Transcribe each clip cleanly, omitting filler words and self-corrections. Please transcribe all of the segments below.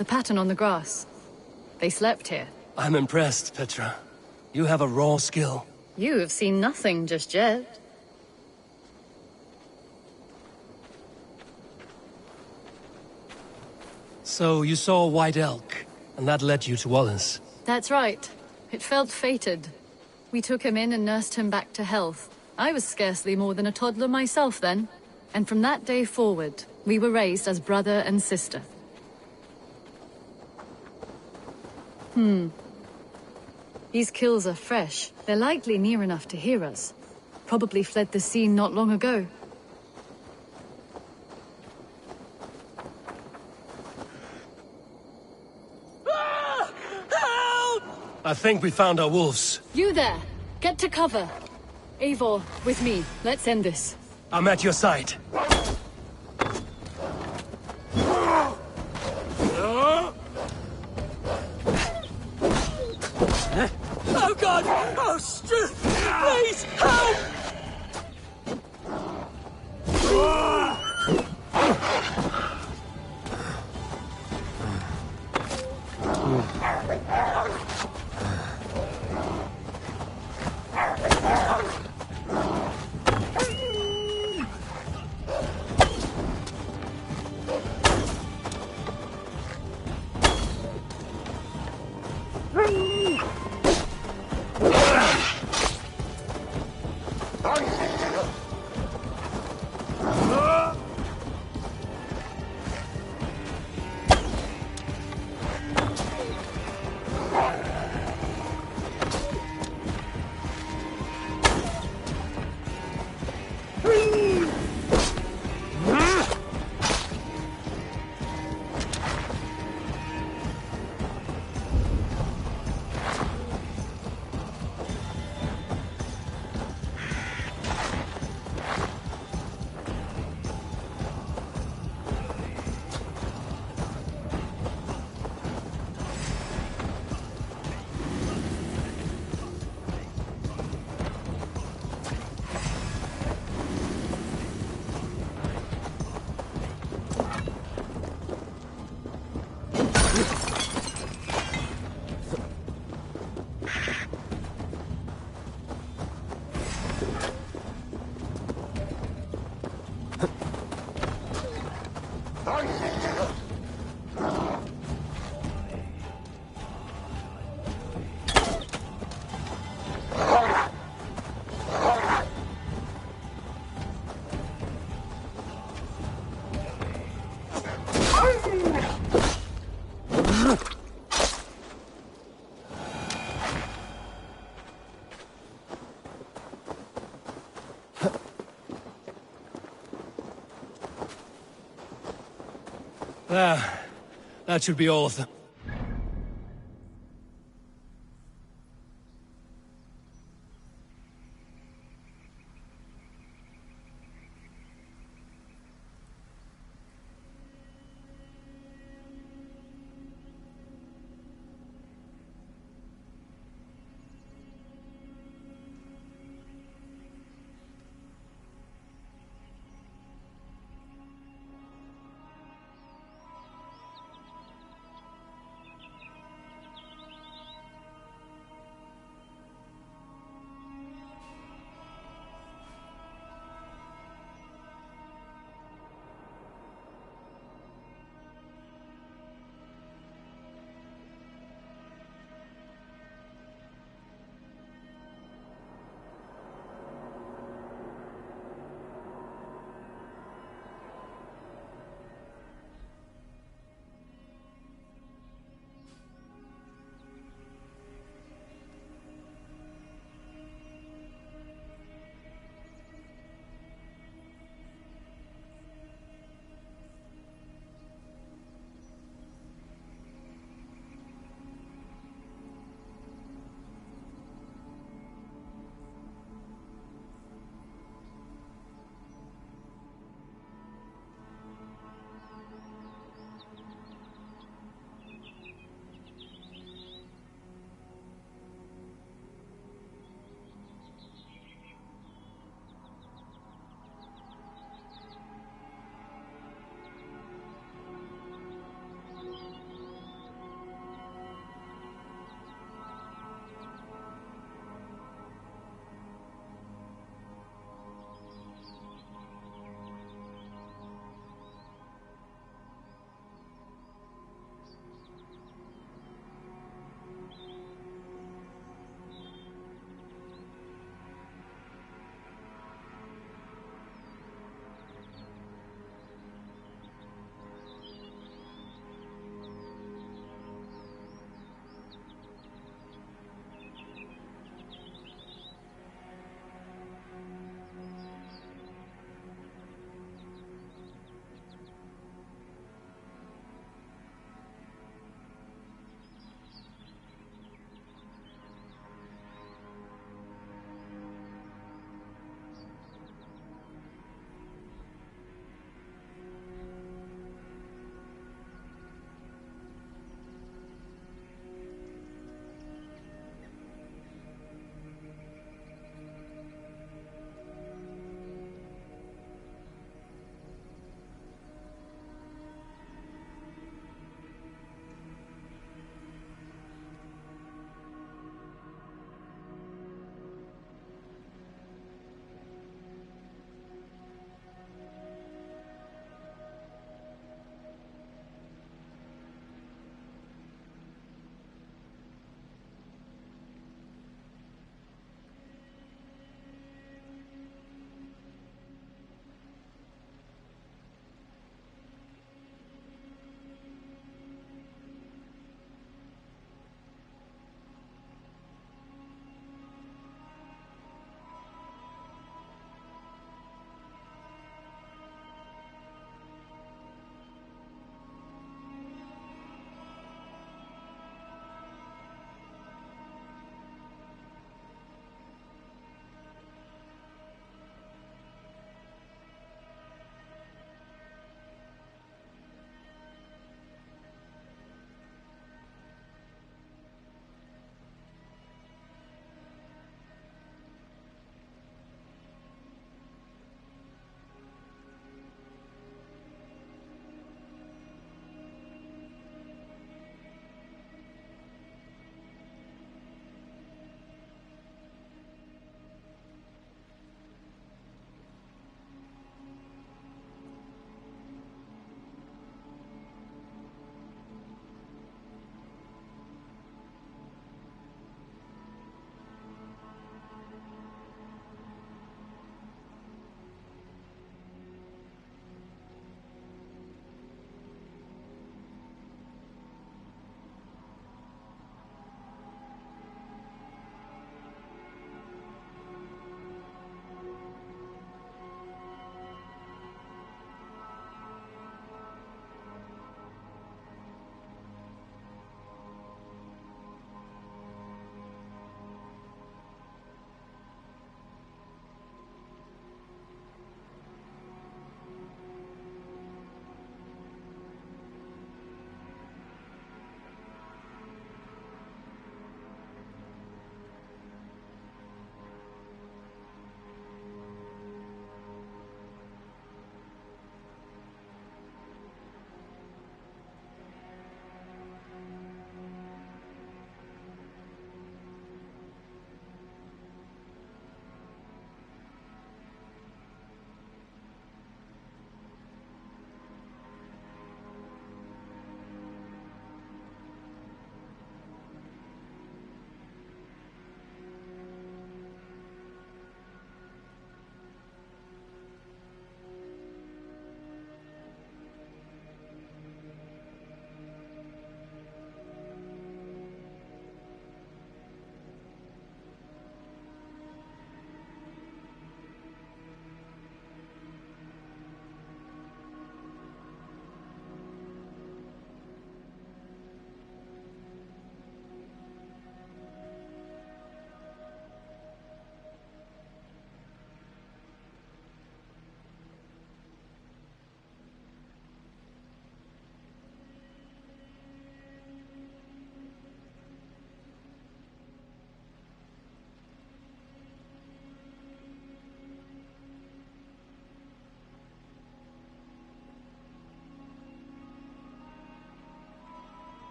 The pattern on the grass. They slept here. I'm impressed, Petra. You have a raw skill. You have seen nothing just yet. So you saw a white elk, and that led you to Wallace. That's right. It felt fated. We took him in and nursed him back to health. I was scarcely more than a toddler myself then. And from that day forward, we were raised as brother and sister. These kills are fresh. They're likely near enough to hear us. Probably fled the scene not long ago. I think we found our wolves. You there! Get to cover! Eivor, with me. Let's end this. I'm at your side. Oh God! Oh, Struth! Please, help! That should be all of them.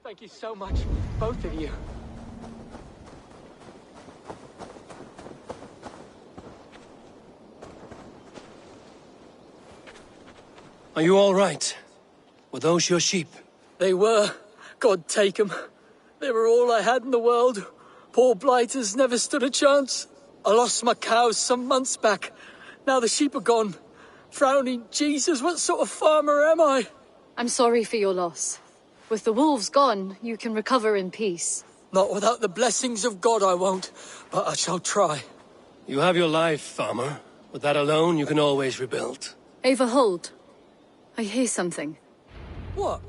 Thank you so much, both of you. Are you all right? Were those your sheep? They were. God take them. They were all I had in the world. Poor blighters never stood a chance. I lost my cows some months back. Now the sheep are gone. Frowning Jesus, what sort of farmer am I? I'm sorry for your loss. With the wolves gone, you can recover in peace. Not without the blessings of God I won't, but I shall try. You have your life, farmer. With that alone, you can always rebuild. Ava, hold. I hear something. What?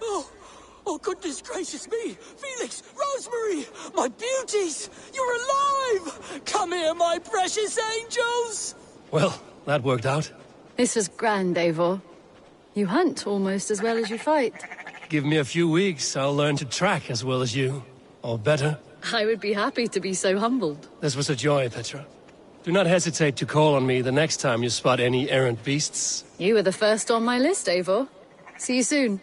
Oh, goodness gracious me! Felix, Rosemary, my beauties! You're alive! Come here, my precious angels! Well, that worked out. This was grand, Eivor. You hunt almost as well as you fight. Give me a few weeks, I'll learn to track as well as you. Or better. I would be happy to be so humbled. This was a joy, Petra. Do not hesitate to call on me the next time you spot any errant beasts. You were the first on my list, Eivor. See you soon.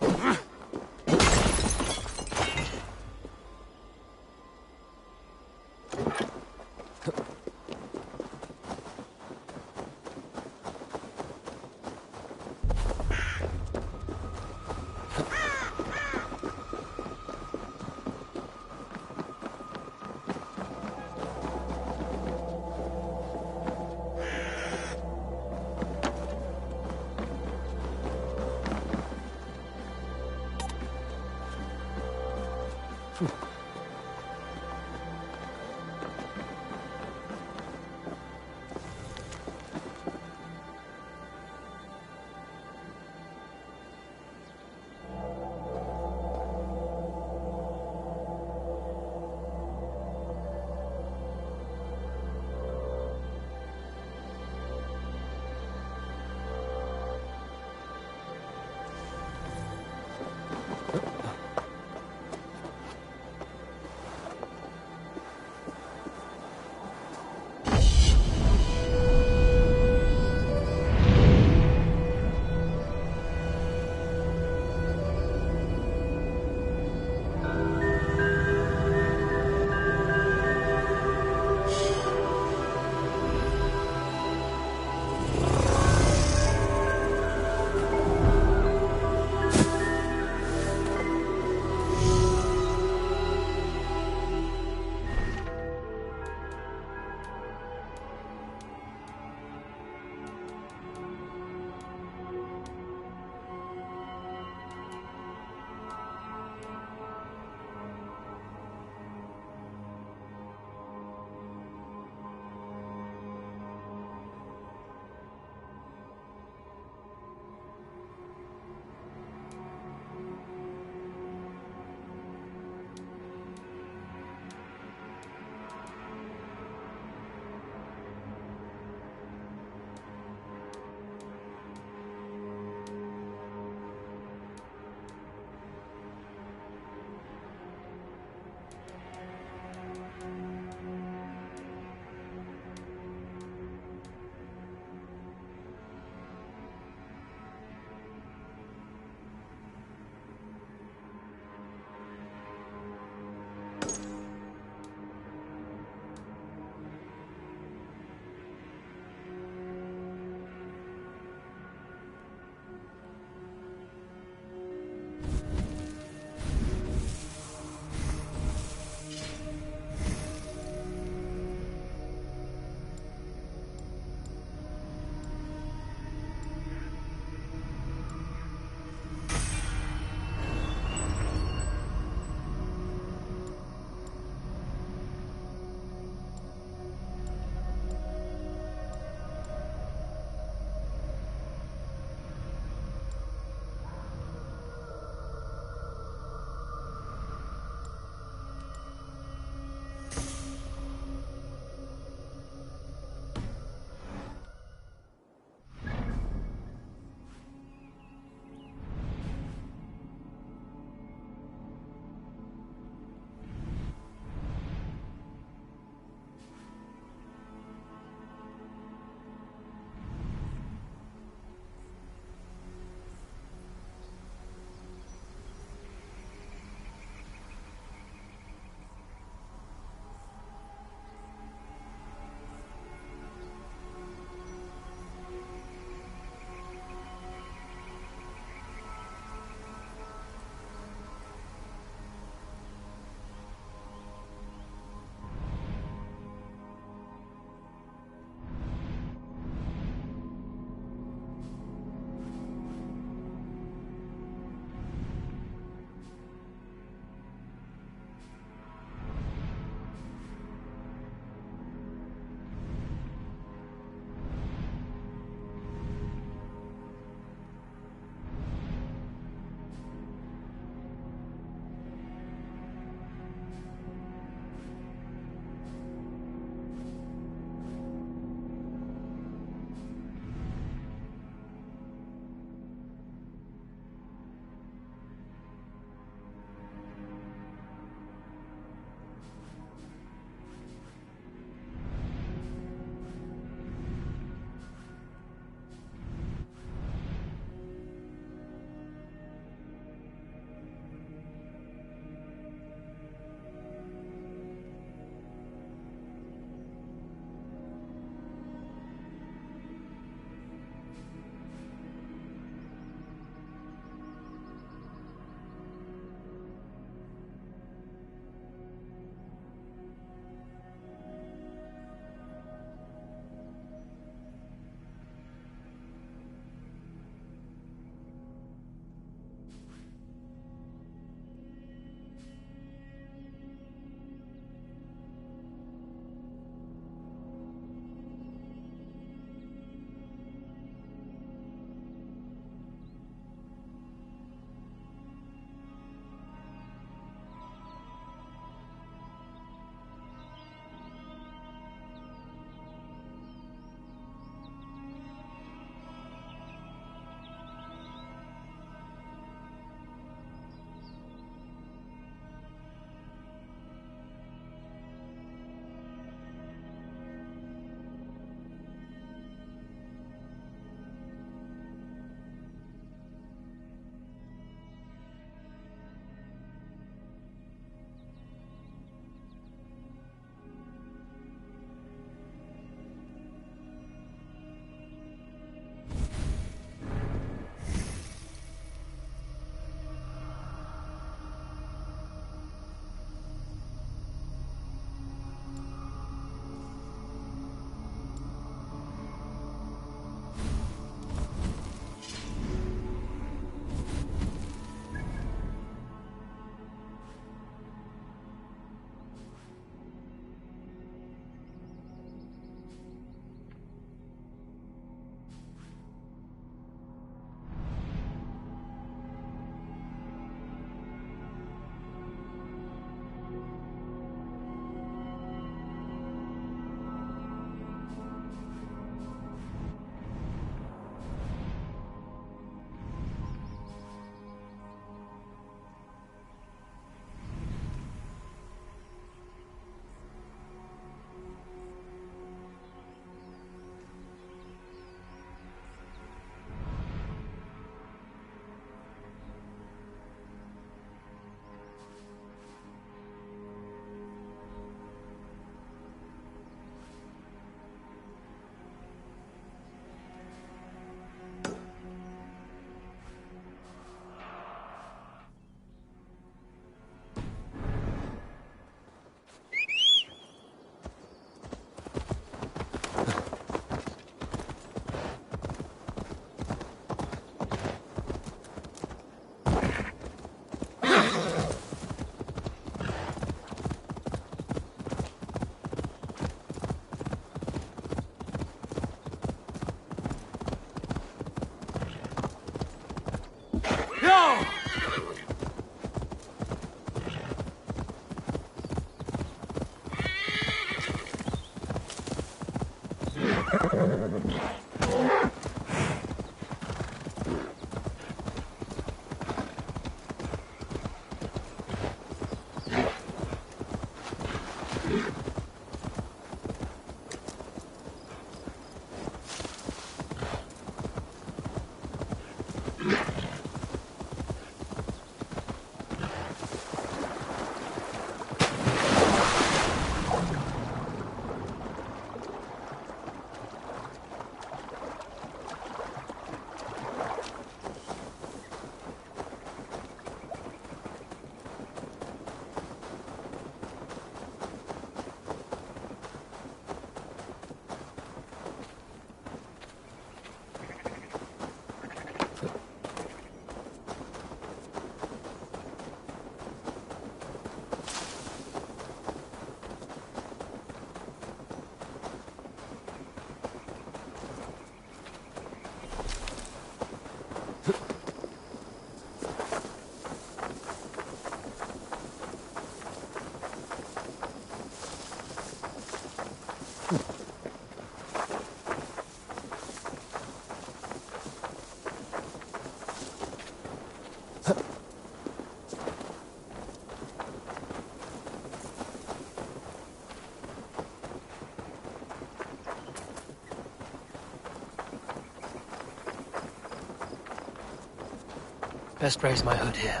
Best raise my hood here.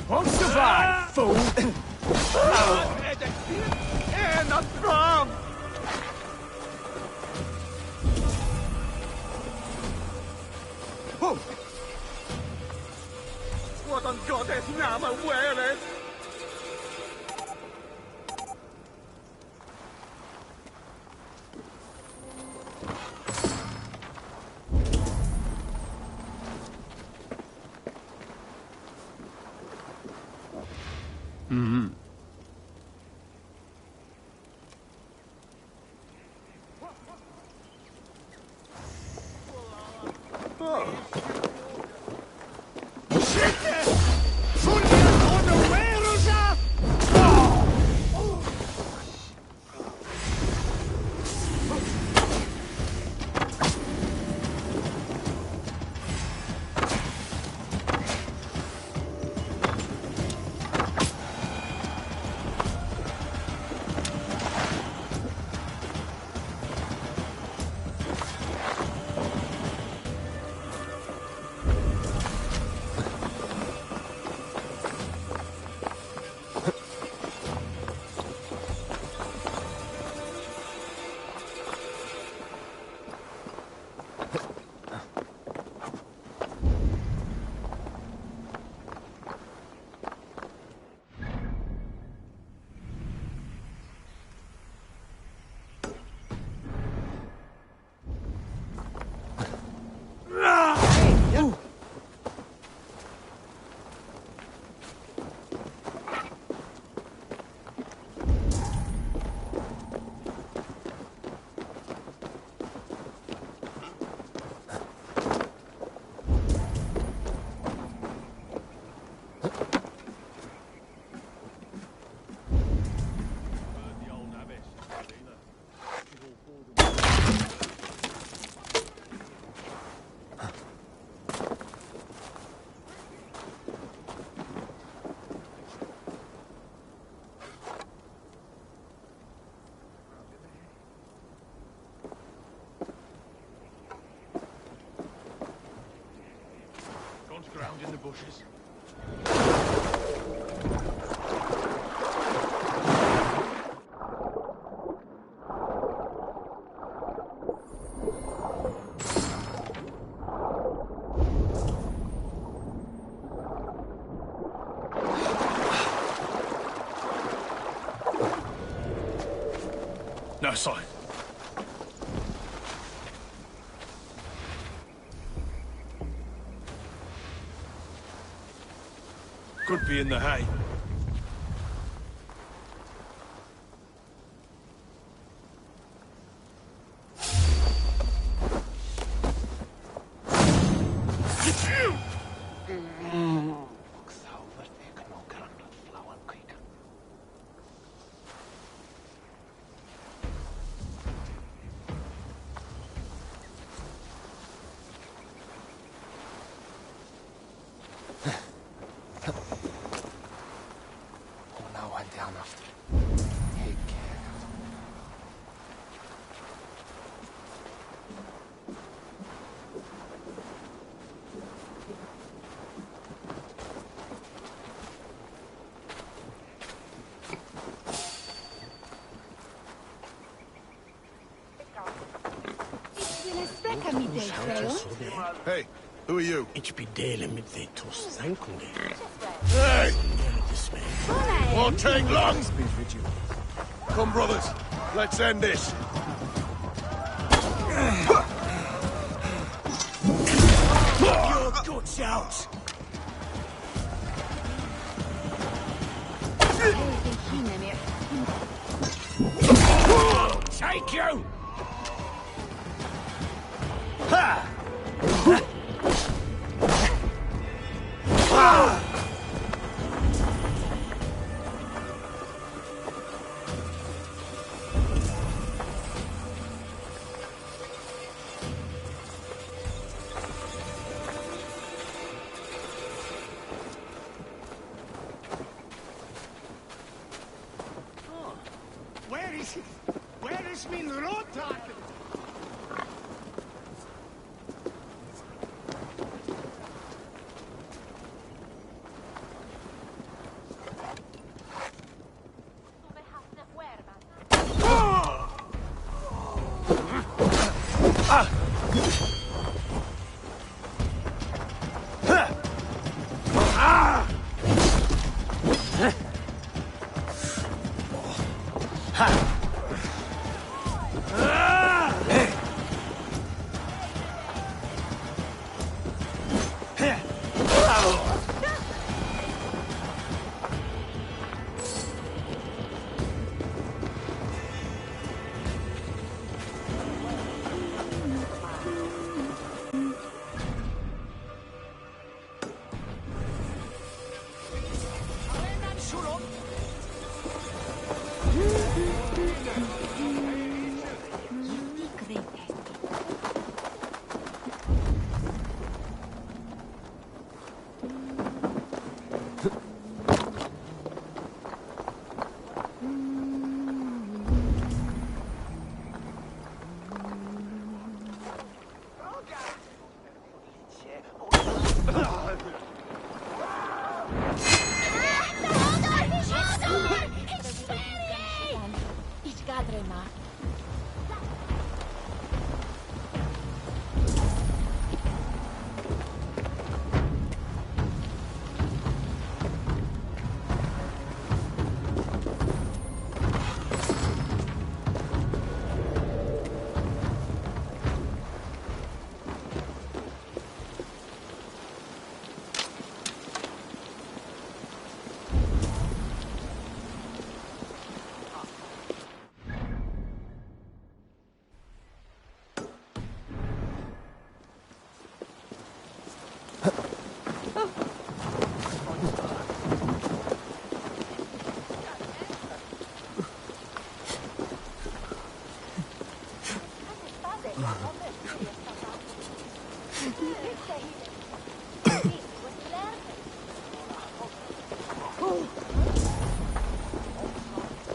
Won't survive, fool! What on God's name are wearing? Ground in the bushes. No sign. Could be in the hay. Hey, who are you? Ich bin delen mit den Toast sein Kunde. Hey! Won't take long! Come, brothers. Let's end this. Your guts out! Take you! Ha! Where is min rådtaken?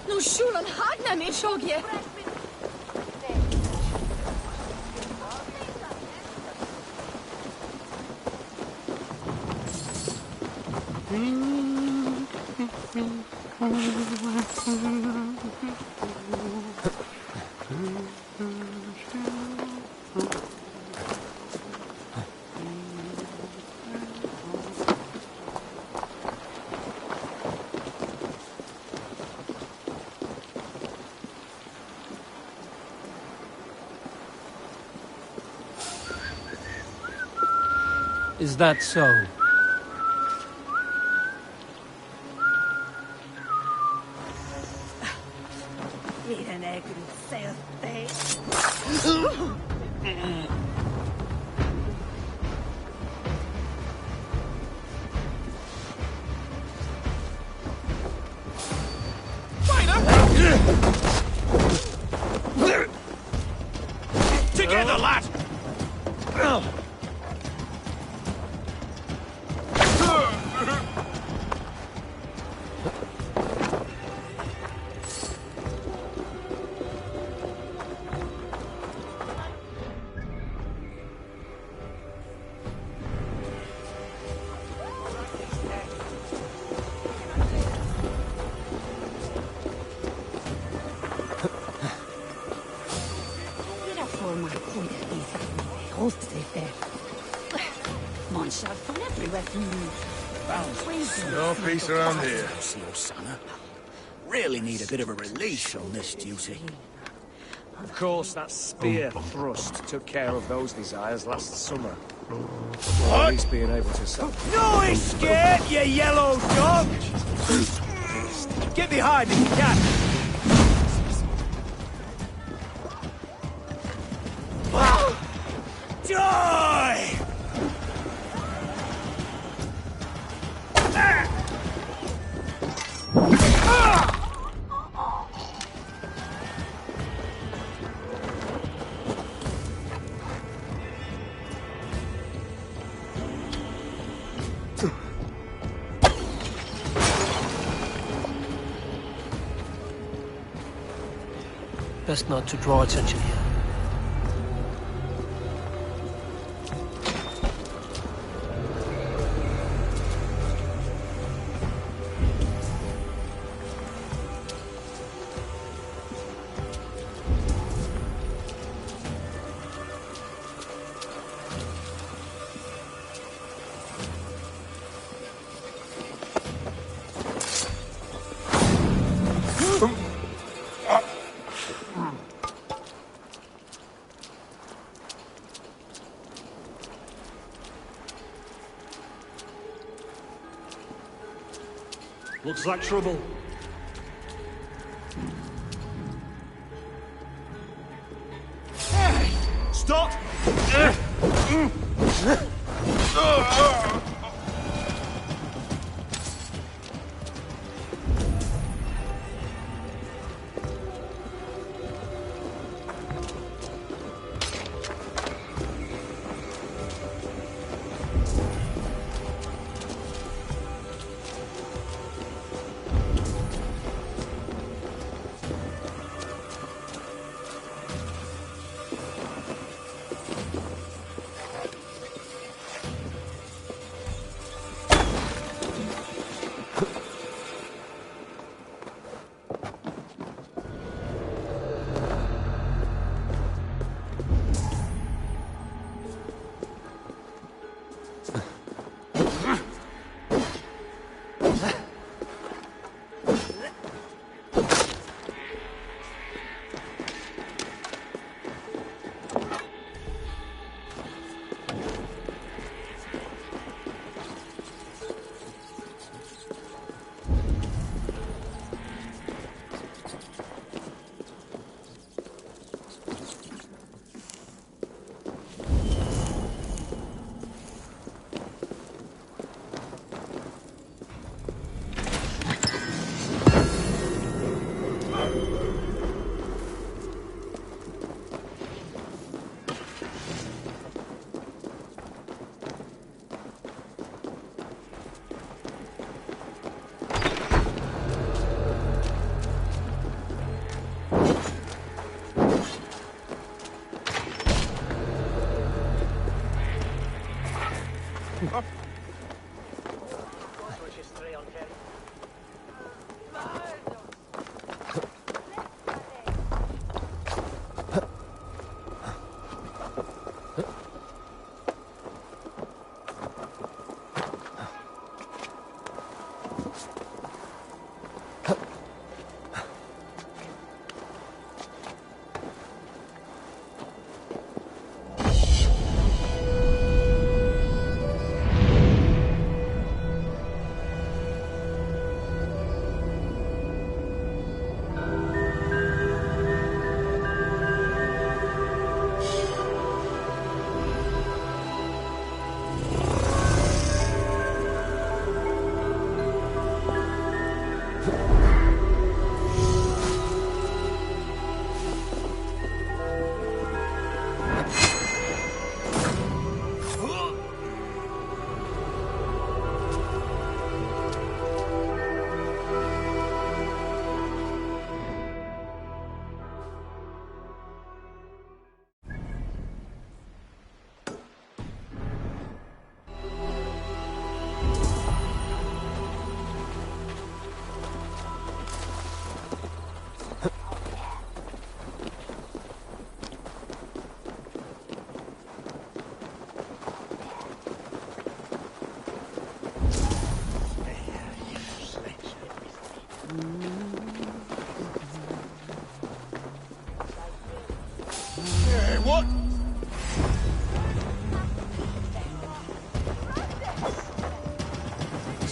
No shulan hagna mi shogye. Is that so? supposed to live there. Mineshaft from everywhere from you. No peace around here. Slow, Sana. Really need a bit of a release on this duty. Of course, that spear thrust took care of those desires last summer. At least being able to sell. No escape, you yellow dog! Get behind if you can. Die! Best not to draw attention here. Looks like trouble. Stop!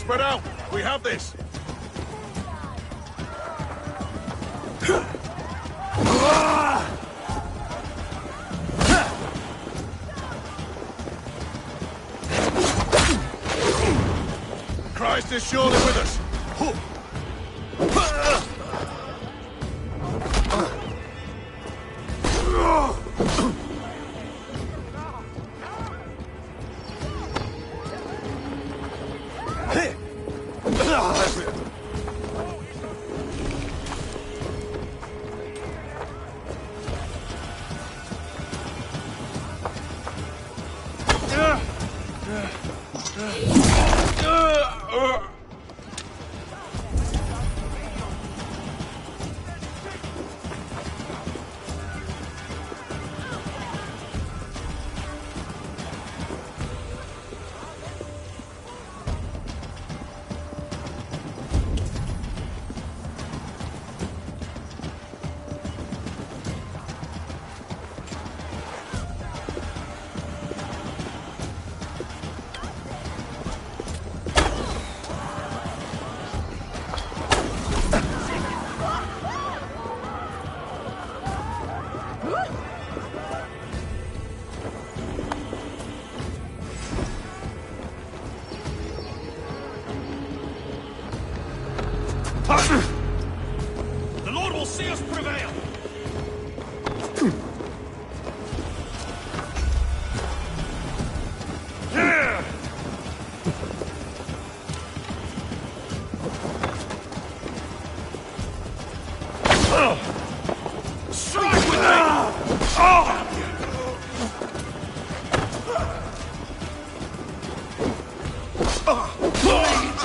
Spread out! We have this! Christ is surely with us! The Lord will see us prevail! Strike with me!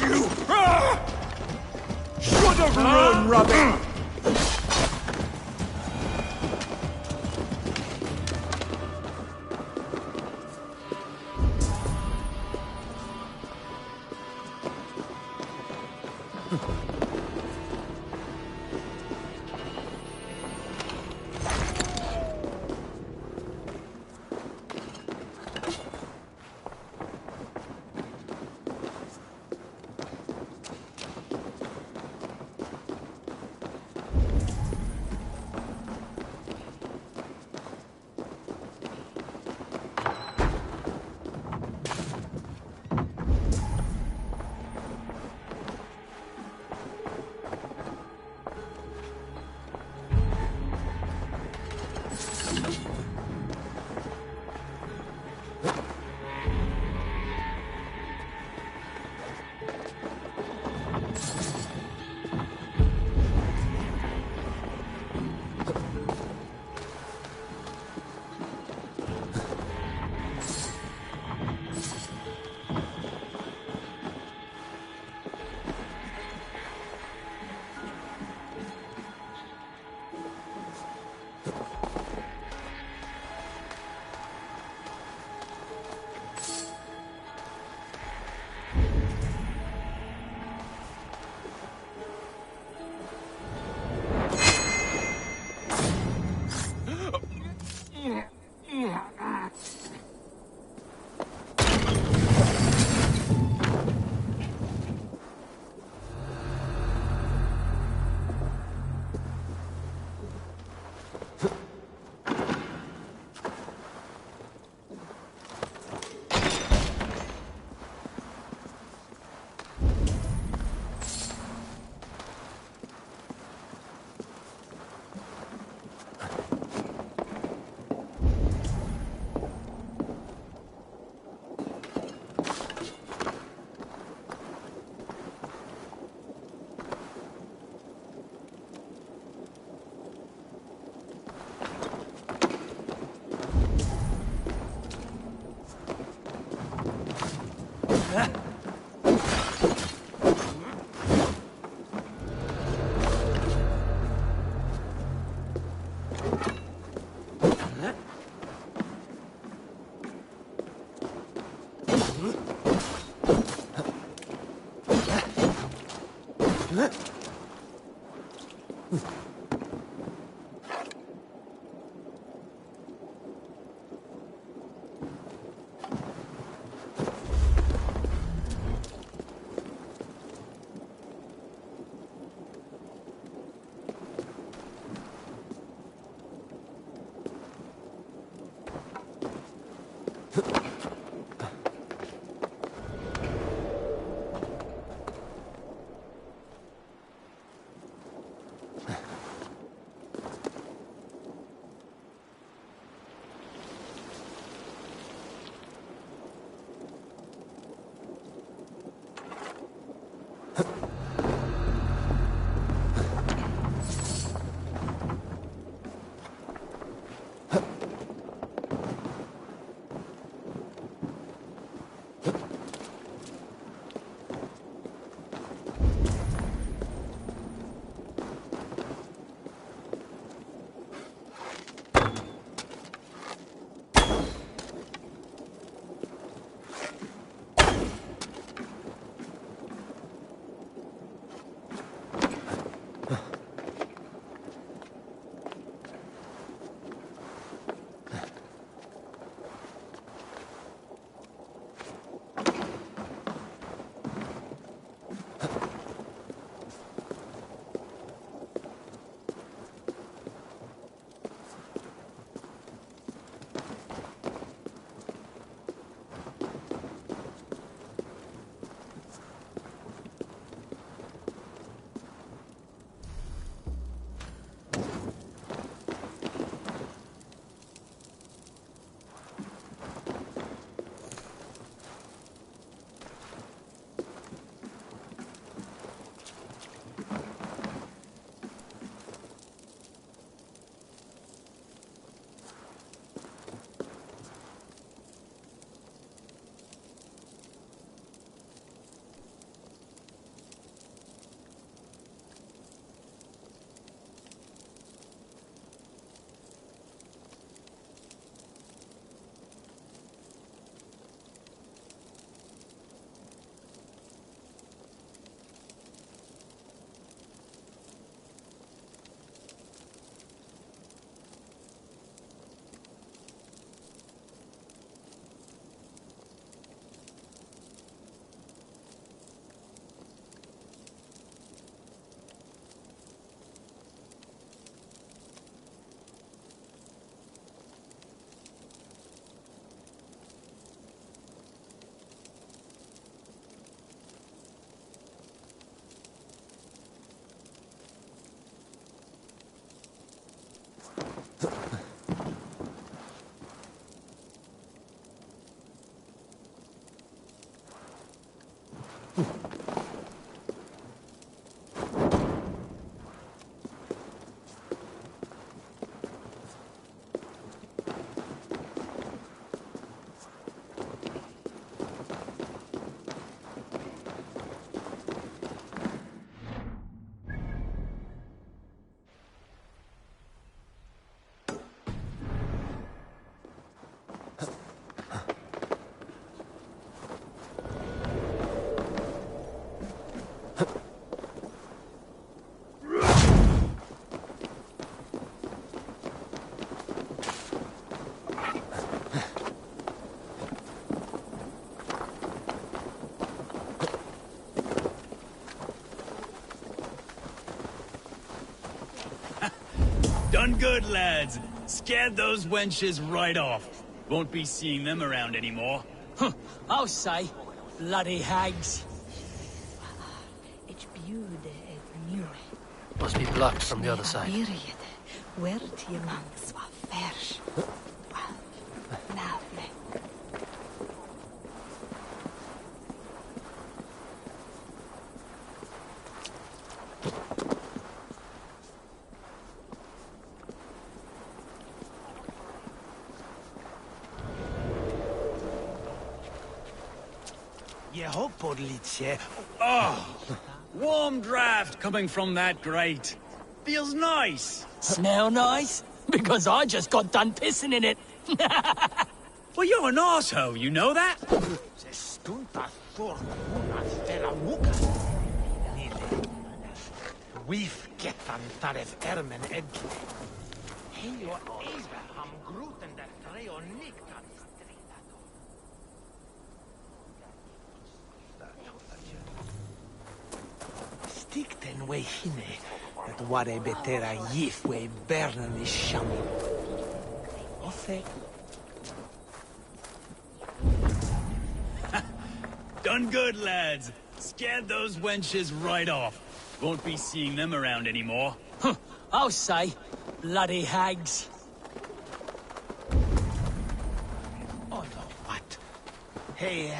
You! Should have run, rabbit! Done good, lads. Scared those wenches right off. Won't be seeing them around anymore. I'll say. Bloody hags. Must be blocked from the other side. Oh, warm draft coming from that grate. Feels nice. Smell nice? Because I just got done pissing in it. Well, you're an arsehole, you know that? Stikten we hine, dat ware betera yif we bernen is shamin. Offe. Done good, lads. Scared those wenches right off. Won't be seeing them around anymore. I'll say. Bloody hags. Oh no, what? Hey,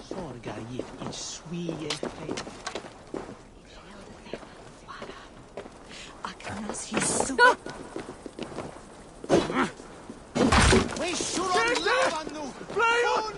sorga yif ich swie fe. Aknas hisu. We should on Lavanu! Play on!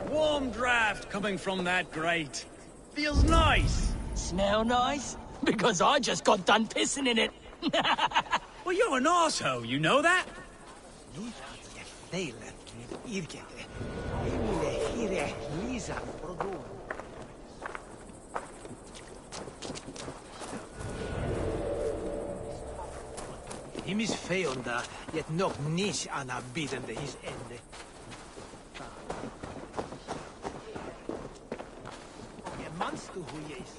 Warm draft coming from that grate. Feels nice. Smell nice? Because I just got done pissing in it. Well, you're an arsehole, you know that? Himis feonda, yet nog nish ana bidende his ende. Je manstu hu jes.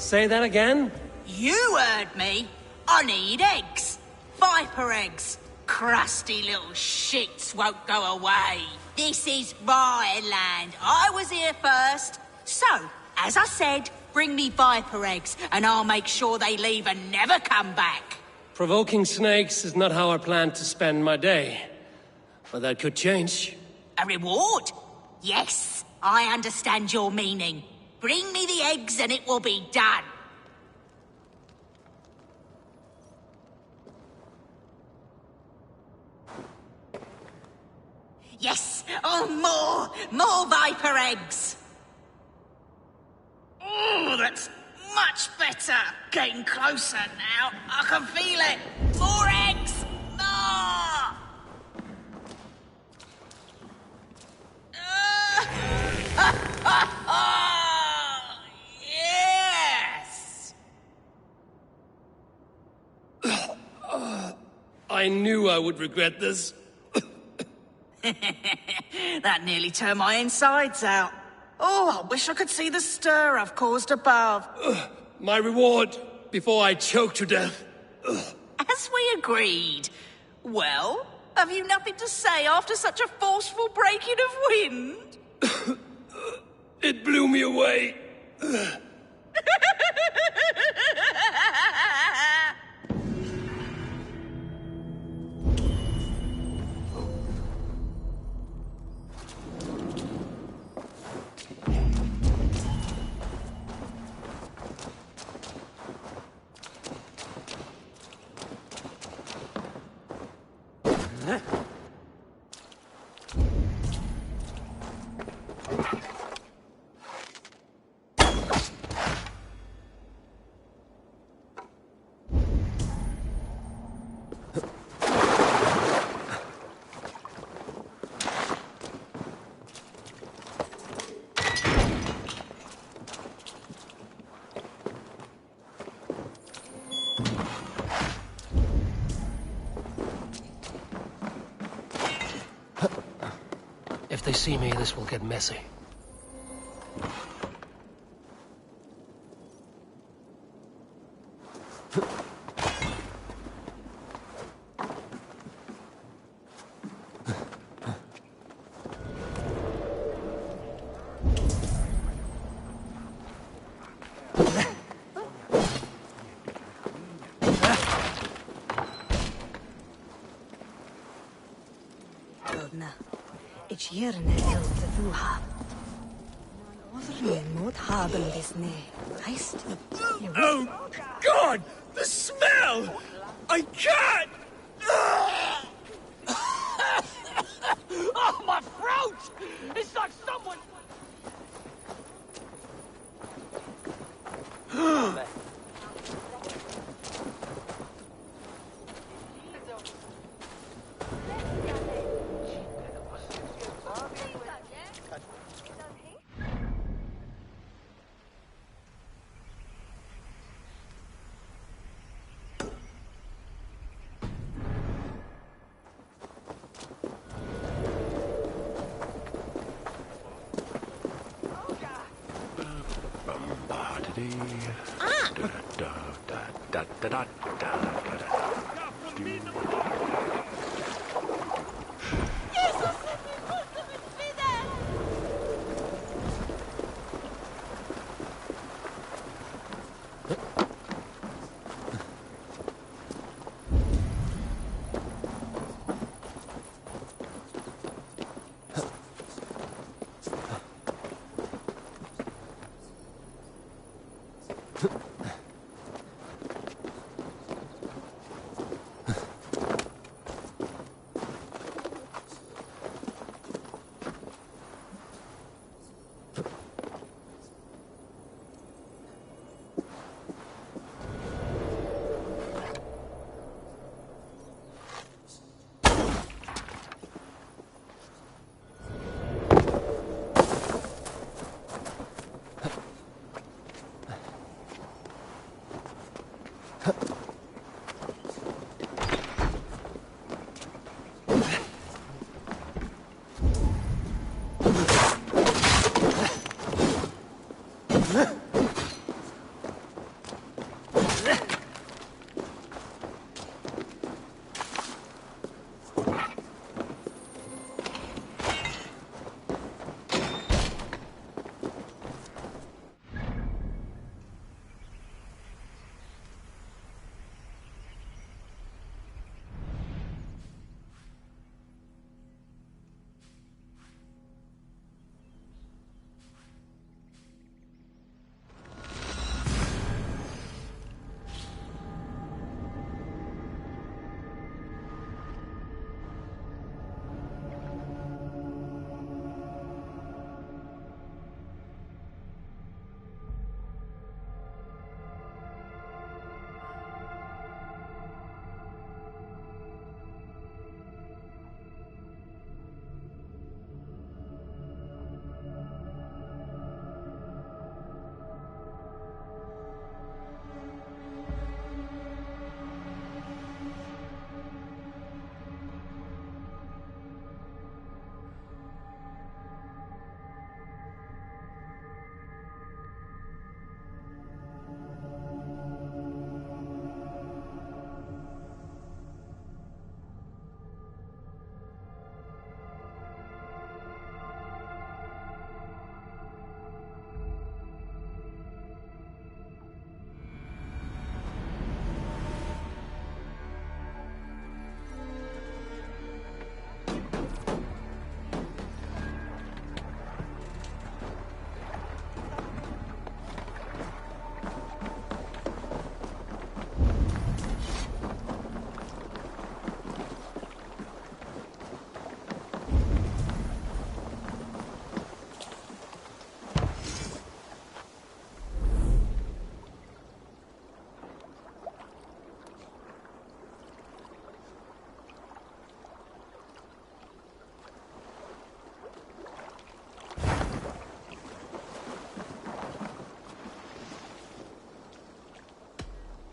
Say that again? You heard me. I need eggs. Viper eggs. Crusty little shits won't go away. This is my land. I was here first. So, as I said, bring me viper eggs, and I'll make sure they leave and never come back. Provoking snakes is not how I plan to spend my day. But that could change. A reward? Yes, I understand your meaning. Bring me the eggs and it will be done. Yes! Oh, more viper eggs! Oh, that's much better! Getting closer now. I can feel it! More eggs! Ah! Yes! I knew I would regret this. That nearly turned my insides out. Oh, I wish I could see the stir I've caused above. My reward, before I choke to death. As we agreed. Well, have you nothing to say after such a forceful breaking of wind? It blew me away. If they see me, this will get messy. Ich hjerne elde vuha. Other mot haben this ne. Heist. Oh, God! The smell! I can't! Oh, my throat! It's like someone...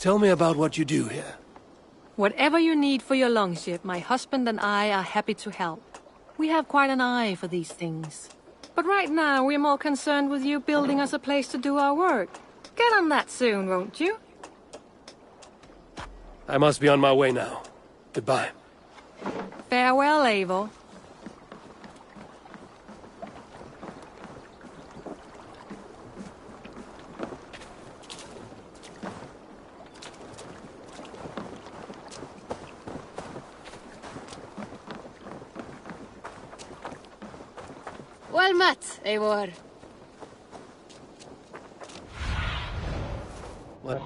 Tell me about what you do here. Whatever you need for your longship, my husband and I are happy to help. We have quite an eye for these things. But right now, we're more concerned with you building us a place to do our work. Get on that soon, won't you? I must be on my way now. Goodbye. Farewell, Eivor. Well met, Eivor. What?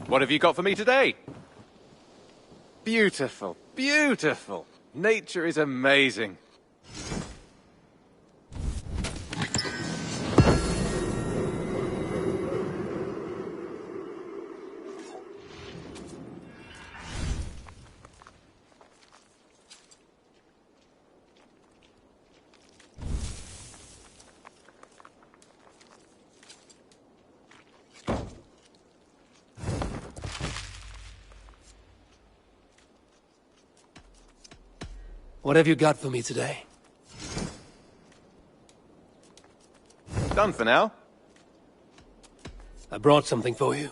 What have you got for me today? Beautiful, beautiful. Nature is amazing. What have you got for me today? Done for now. I brought something for you.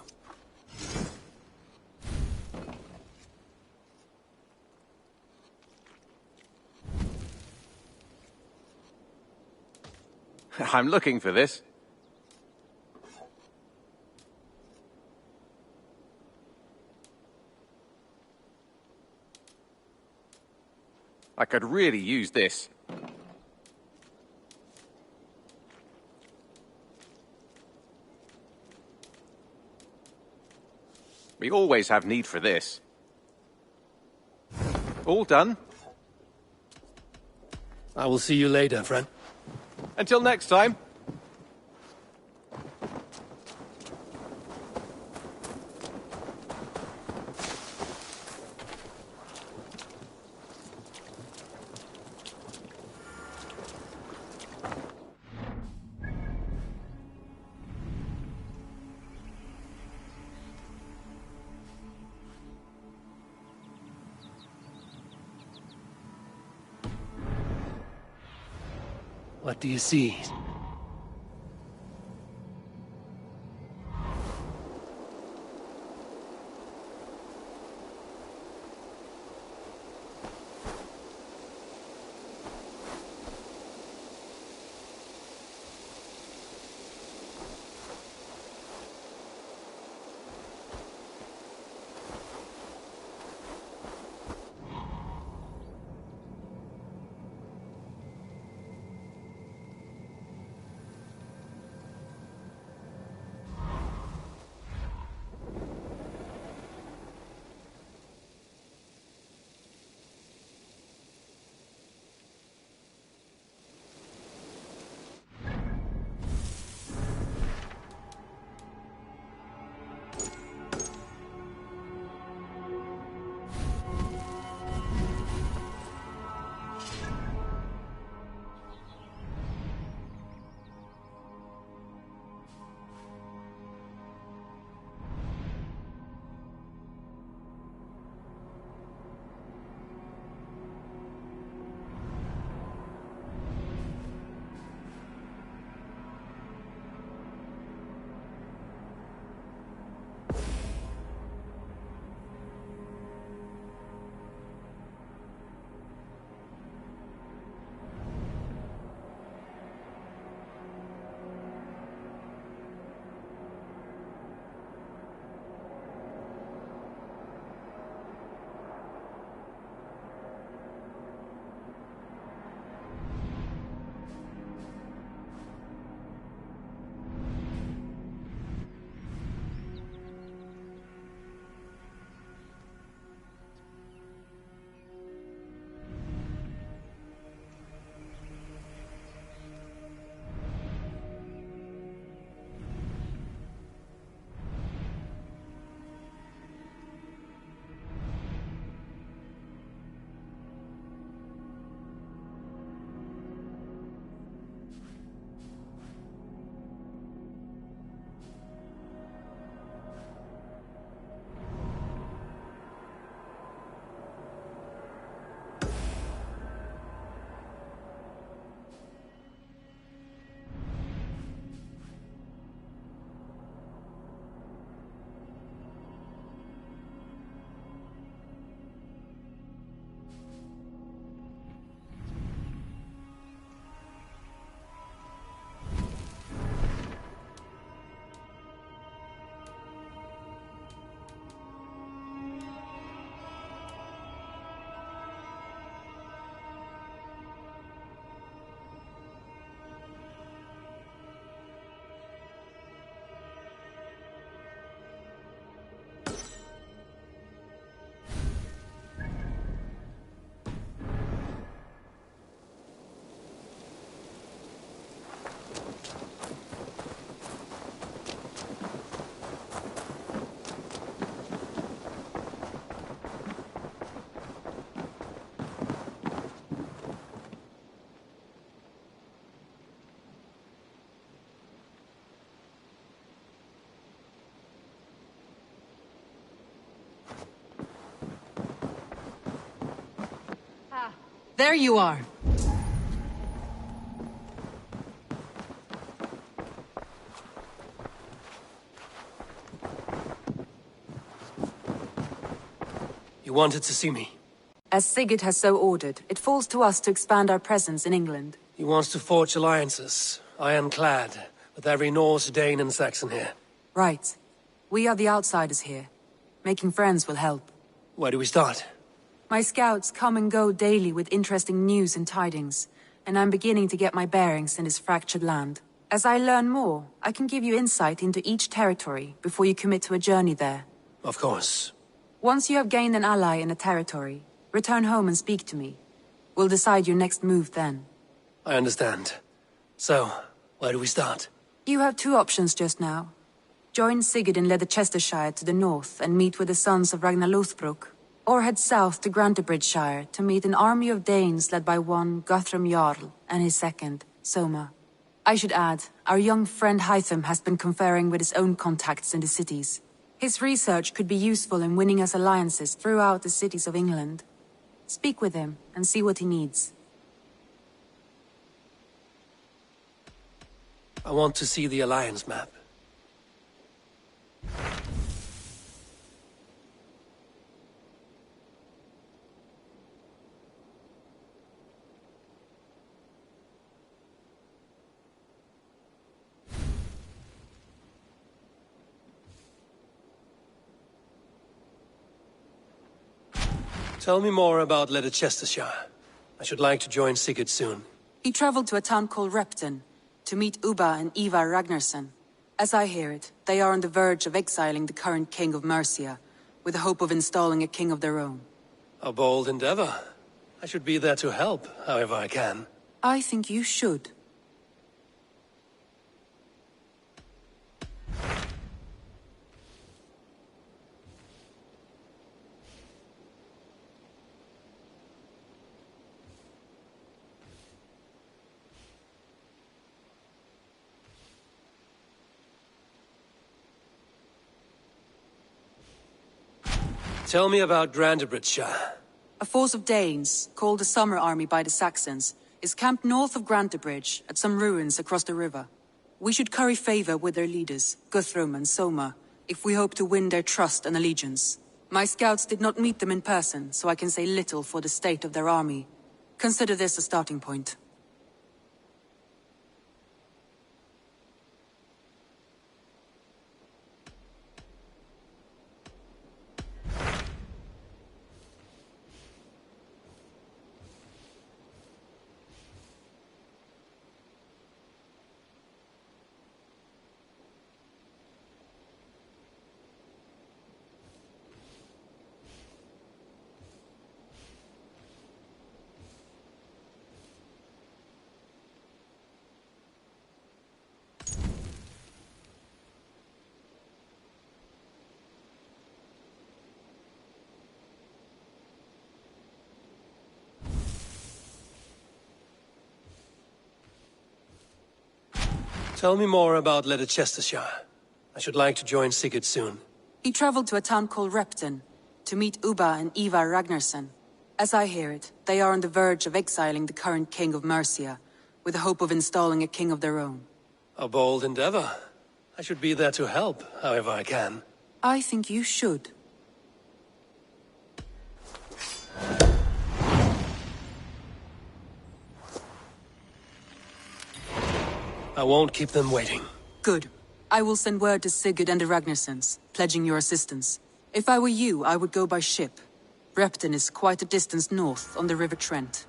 I'm looking for this. I could really use this. We always have need for this. All done? I will see you later, friend. Until next time. What do you see? There you are. You wanted to see me? As Sigurd has so ordered, it falls to us to expand our presence in England. He wants to forge alliances, ironclad, with every Norse, Dane and Saxon here. Right. We are the outsiders here. Making friends will help. Where do we start? My scouts come and go daily with interesting news and tidings, and I'm beginning to get my bearings in this fractured land. As I learn more, I can give you insight into each territory before you commit to a journey there. Of course. Once you have gained an ally in a territory, return home and speak to me. We'll decide your next move then. I understand. So, where do we start? You have two options just now. Join Sigurd in Leicestershire to the north and meet with the sons of Ragnar Lothbrok, or head south to Grantebridgeshire to meet an army of Danes led by one Guthrum Jarl and his second, Soma. I should add, our young friend Hytham has been conferring with his own contacts in the cities. His research could be useful in winning us alliances throughout the cities of England. Speak with him and see what he needs. I want to see the alliance map. Tell me more about Leicestershire. I should like to join Sigurd soon. He traveled to a town called Repton to meet Ubba and Ivar Ragnarsson. As I hear it, they are on the verge of exiling the current king of Mercia, with the hope of installing a king of their own. A bold endeavor. I should be there to help, however I can. I think you should. Tell me about Grantebridgeshire. A force of Danes, called the Summer Army by the Saxons, is camped north of Grantebridge at some ruins across the river. We should curry favor with their leaders, Guthrum and Soma, if we hope to win their trust and allegiance. My scouts did not meet them in person, so I can say little for the state of their army. Consider this a starting point. Tell me more about Leicestershire. I should like to join Sigurd soon. He traveled to a town called Repton to meet Ubba and Ivar Ragnarsson. As I hear it, they are on the verge of exiling the current king of Mercia, with the hope of installing a king of their own. A bold endeavor. I should be there to help, however I can. I think you should. I won't keep them waiting. Good. I will send word to Sigurd and the Ragnarssons, pledging your assistance. If I were you, I would go by ship. Repton is quite a distance north on the River Trent.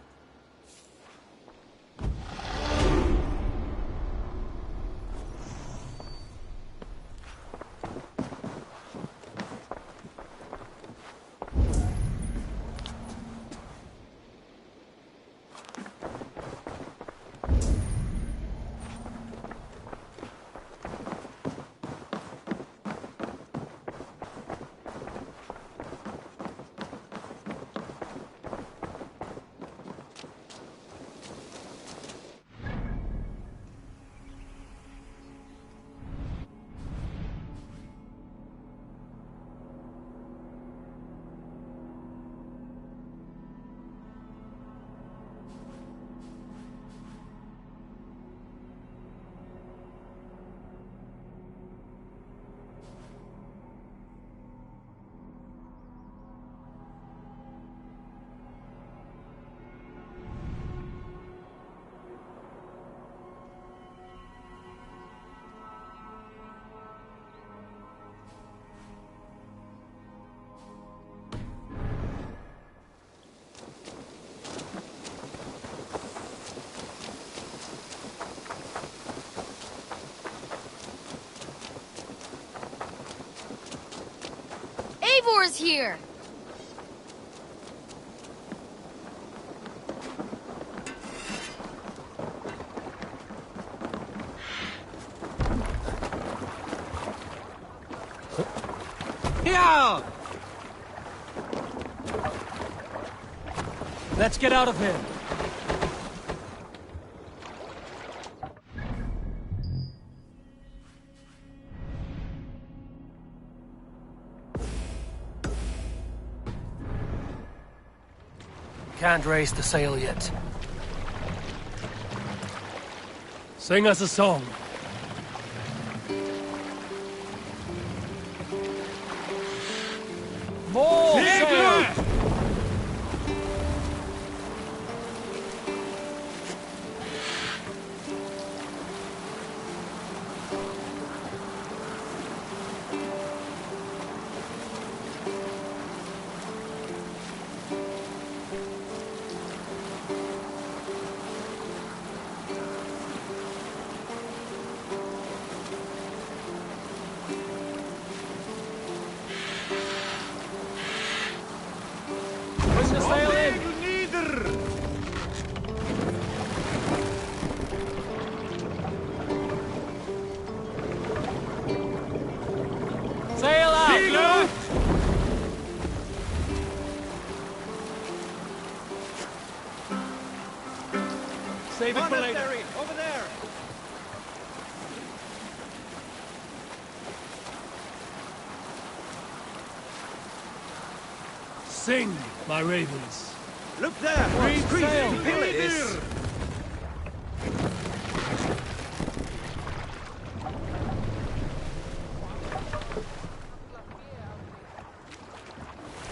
is here. Here! Let's get out of here. Can't raise the sail yet. Sing us a song. More sail! Bring the sail in! Sail out! Save it for later. Over there! Sing, my ravens. Look there! Read sail! Here it is!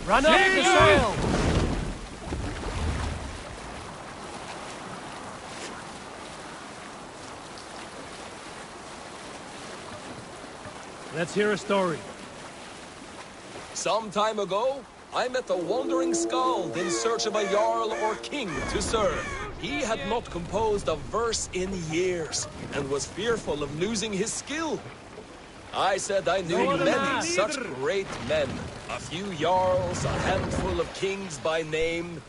Run up the sail! Let's hear a story. Some time ago, I met a wandering skald in search of a jarl or king to serve. He had not composed a verse in years, and was fearful of losing his skill. I said I knew many such great men, a few jarls, a handful of kings by name.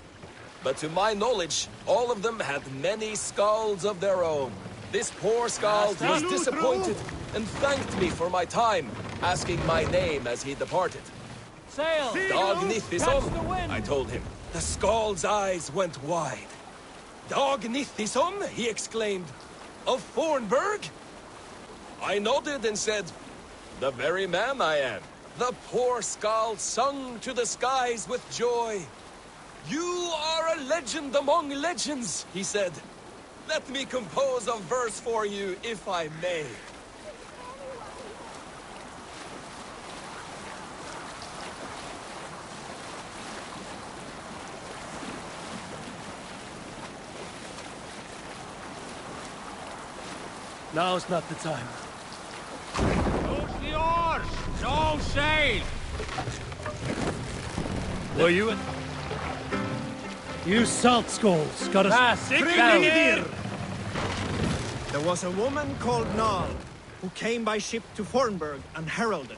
But to my knowledge, all of them had many skalds of their own. This poor skald was disappointed, and thanked me for my time, asking my name as he departed. Sail! Dag Nithison, I told him. The skald's eyes went wide. Dag Nithison, he exclaimed. Of Fornburg? I nodded and said, the very man I am. The poor skald sung to the skies with joy. You are a legend among legends, he said. Let me compose a verse for you, if I may. Now's not the time. Close the oars! No sail! Were you it? You salt skulls got us... Sit down. here! There was a woman called Nal, who came by ship to Fornburg and heralded,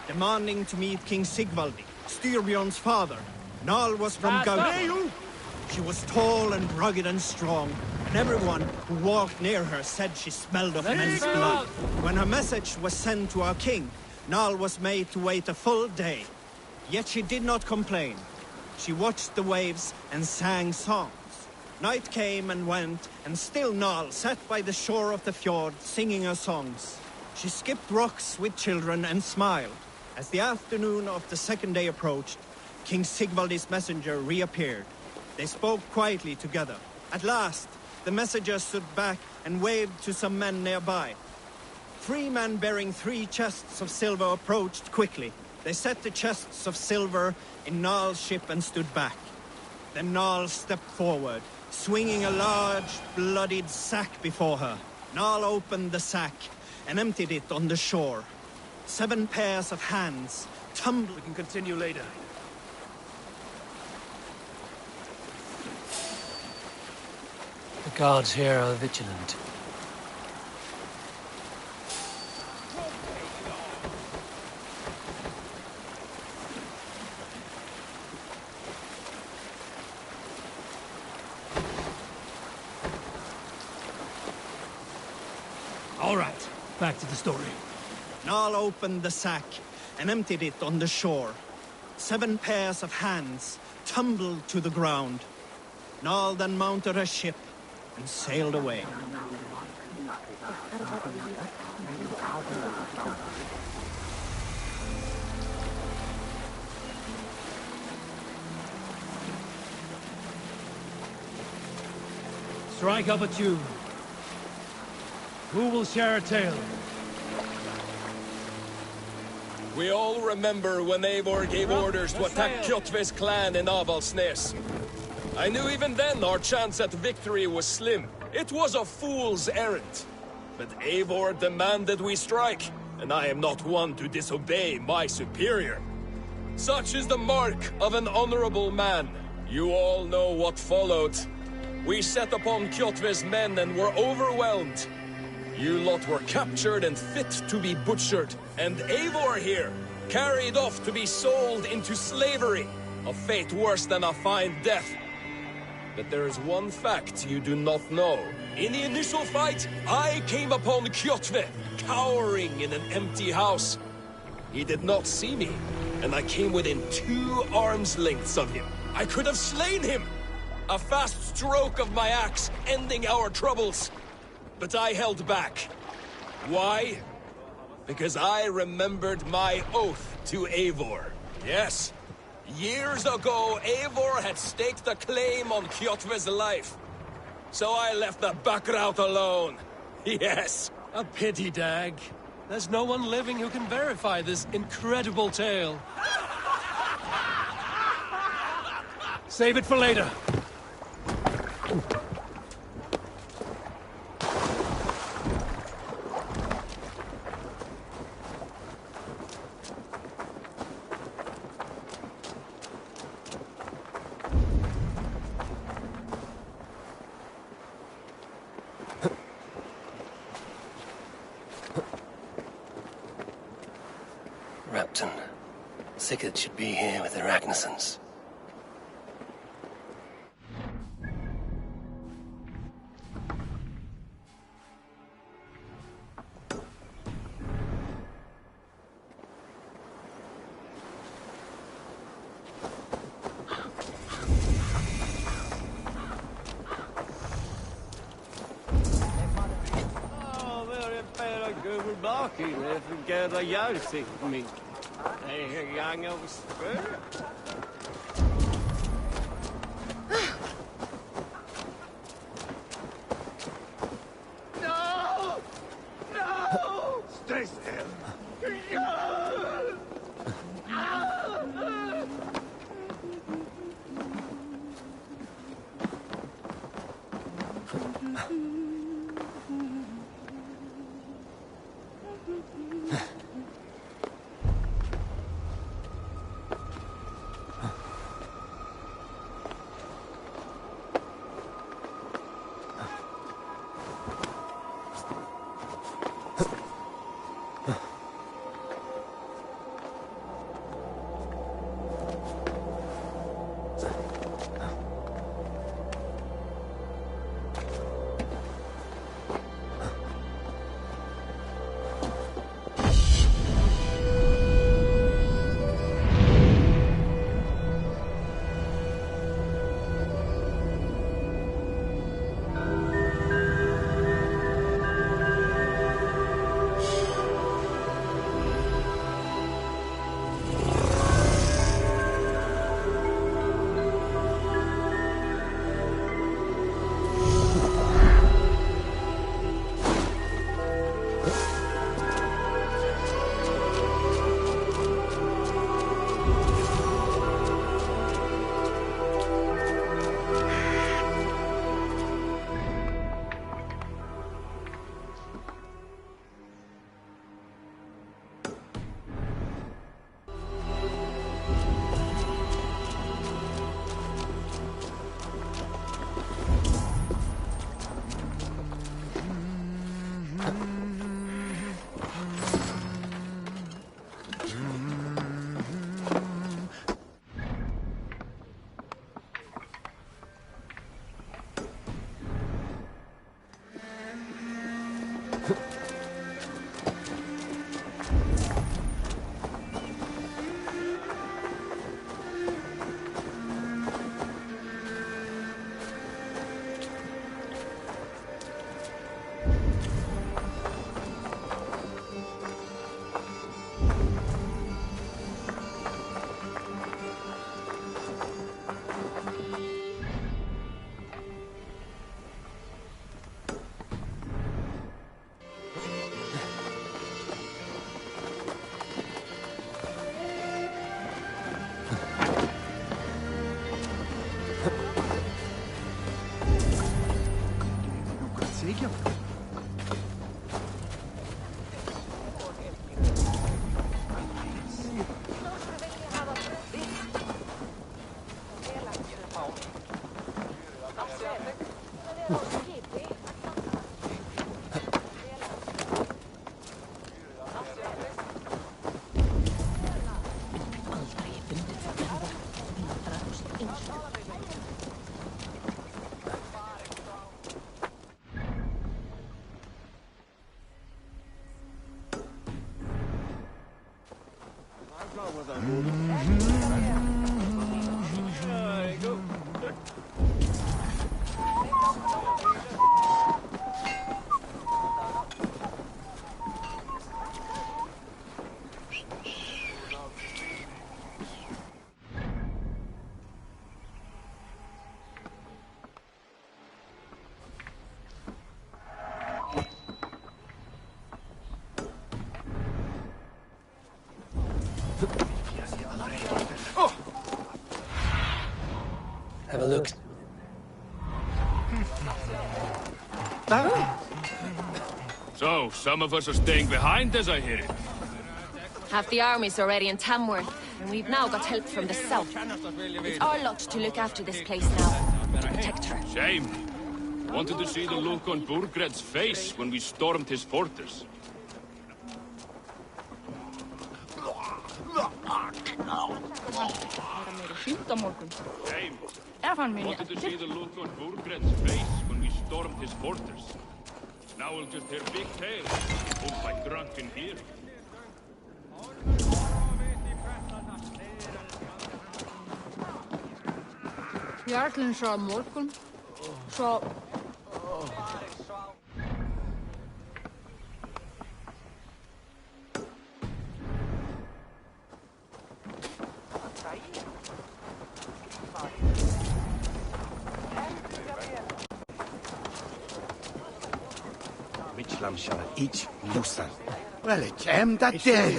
demanding to meet King Sigvaldi, Styrbjorn's father. Nal was from Gauta. She was tall and rugged and strong, and everyone who walked near her said she smelled of men's blood. When her message was sent to our king, Nal was made to wait a full day. Yet she did not complain. She watched the waves and sang songs. Night came and went, and still Nal sat by the shore of the fjord singing her songs. She skipped rocks with children and smiled. As the afternoon of the second day approached, King Sigvaldi's messenger reappeared. They spoke quietly together. At last, the messenger stood back and waved to some men nearby. 3 men bearing 3 chests of silver approached quickly. They set the chests of silver in Nal's ship and stood back. Then Nal stepped forward, swinging a large, bloodied sack before her. Nal opened the sack and emptied it on the shore. 7 pairs of hands tumbled. We can continue later. The guards here are vigilant. All right, back to the story. Nal opened the sack and emptied it on the shore. 7 pairs of hands tumbled to the ground. Nal then mounted a ship and sailed away. Strike up a tune. Who will share a tale? We all remember when Eivor gave orders to attack Kjotve's clan in Avaldsnes. I knew even then our chance at victory was slim. It was a fool's errand. But Eivor demanded we strike, and I am not one to disobey my superior. Such is the mark of an honorable man. You all know what followed. We set upon Kjotve's men and were overwhelmed. You lot were captured and fit to be butchered, and Eivor here, carried off to be sold into slavery, a fate worse than a fine death. But there is one fact you do not know. In the initial fight, I came upon Kjotve, cowering in an empty house. He did not see me, and I came within 2 arms lengths of him. I could have slain him! A fast stroke of my axe, ending our troubles. But I held back. Why? Because I remembered my oath to Eivor. Yes. Years ago, Eivor had staked a claim on Kjotve's life. So I left the Backrout alone. Yes. A pity, Dag. There's no one living who can verify this incredible tale. Save it for later. Rapton. Sigurd should be here with the Ragnarsons. Gerda juist me. Hey, young over spur. No! No! Stay still. No! Have a look. So, some of us are staying behind as I hear it. Half the army's already in Tamworth, and we've now got help from the south. It's our lot to look after this place now, to protect her. Shame. Wanted to see the look on Burgred's face when we stormed his fortress. Shame. Wanted to see the look on Burgred's face when we stormed his fortress. Now we'll just hear big tales, told by drunken here. Jarlen sa morgun. Så... Mitchlam shall each loosen. Well, it's that day.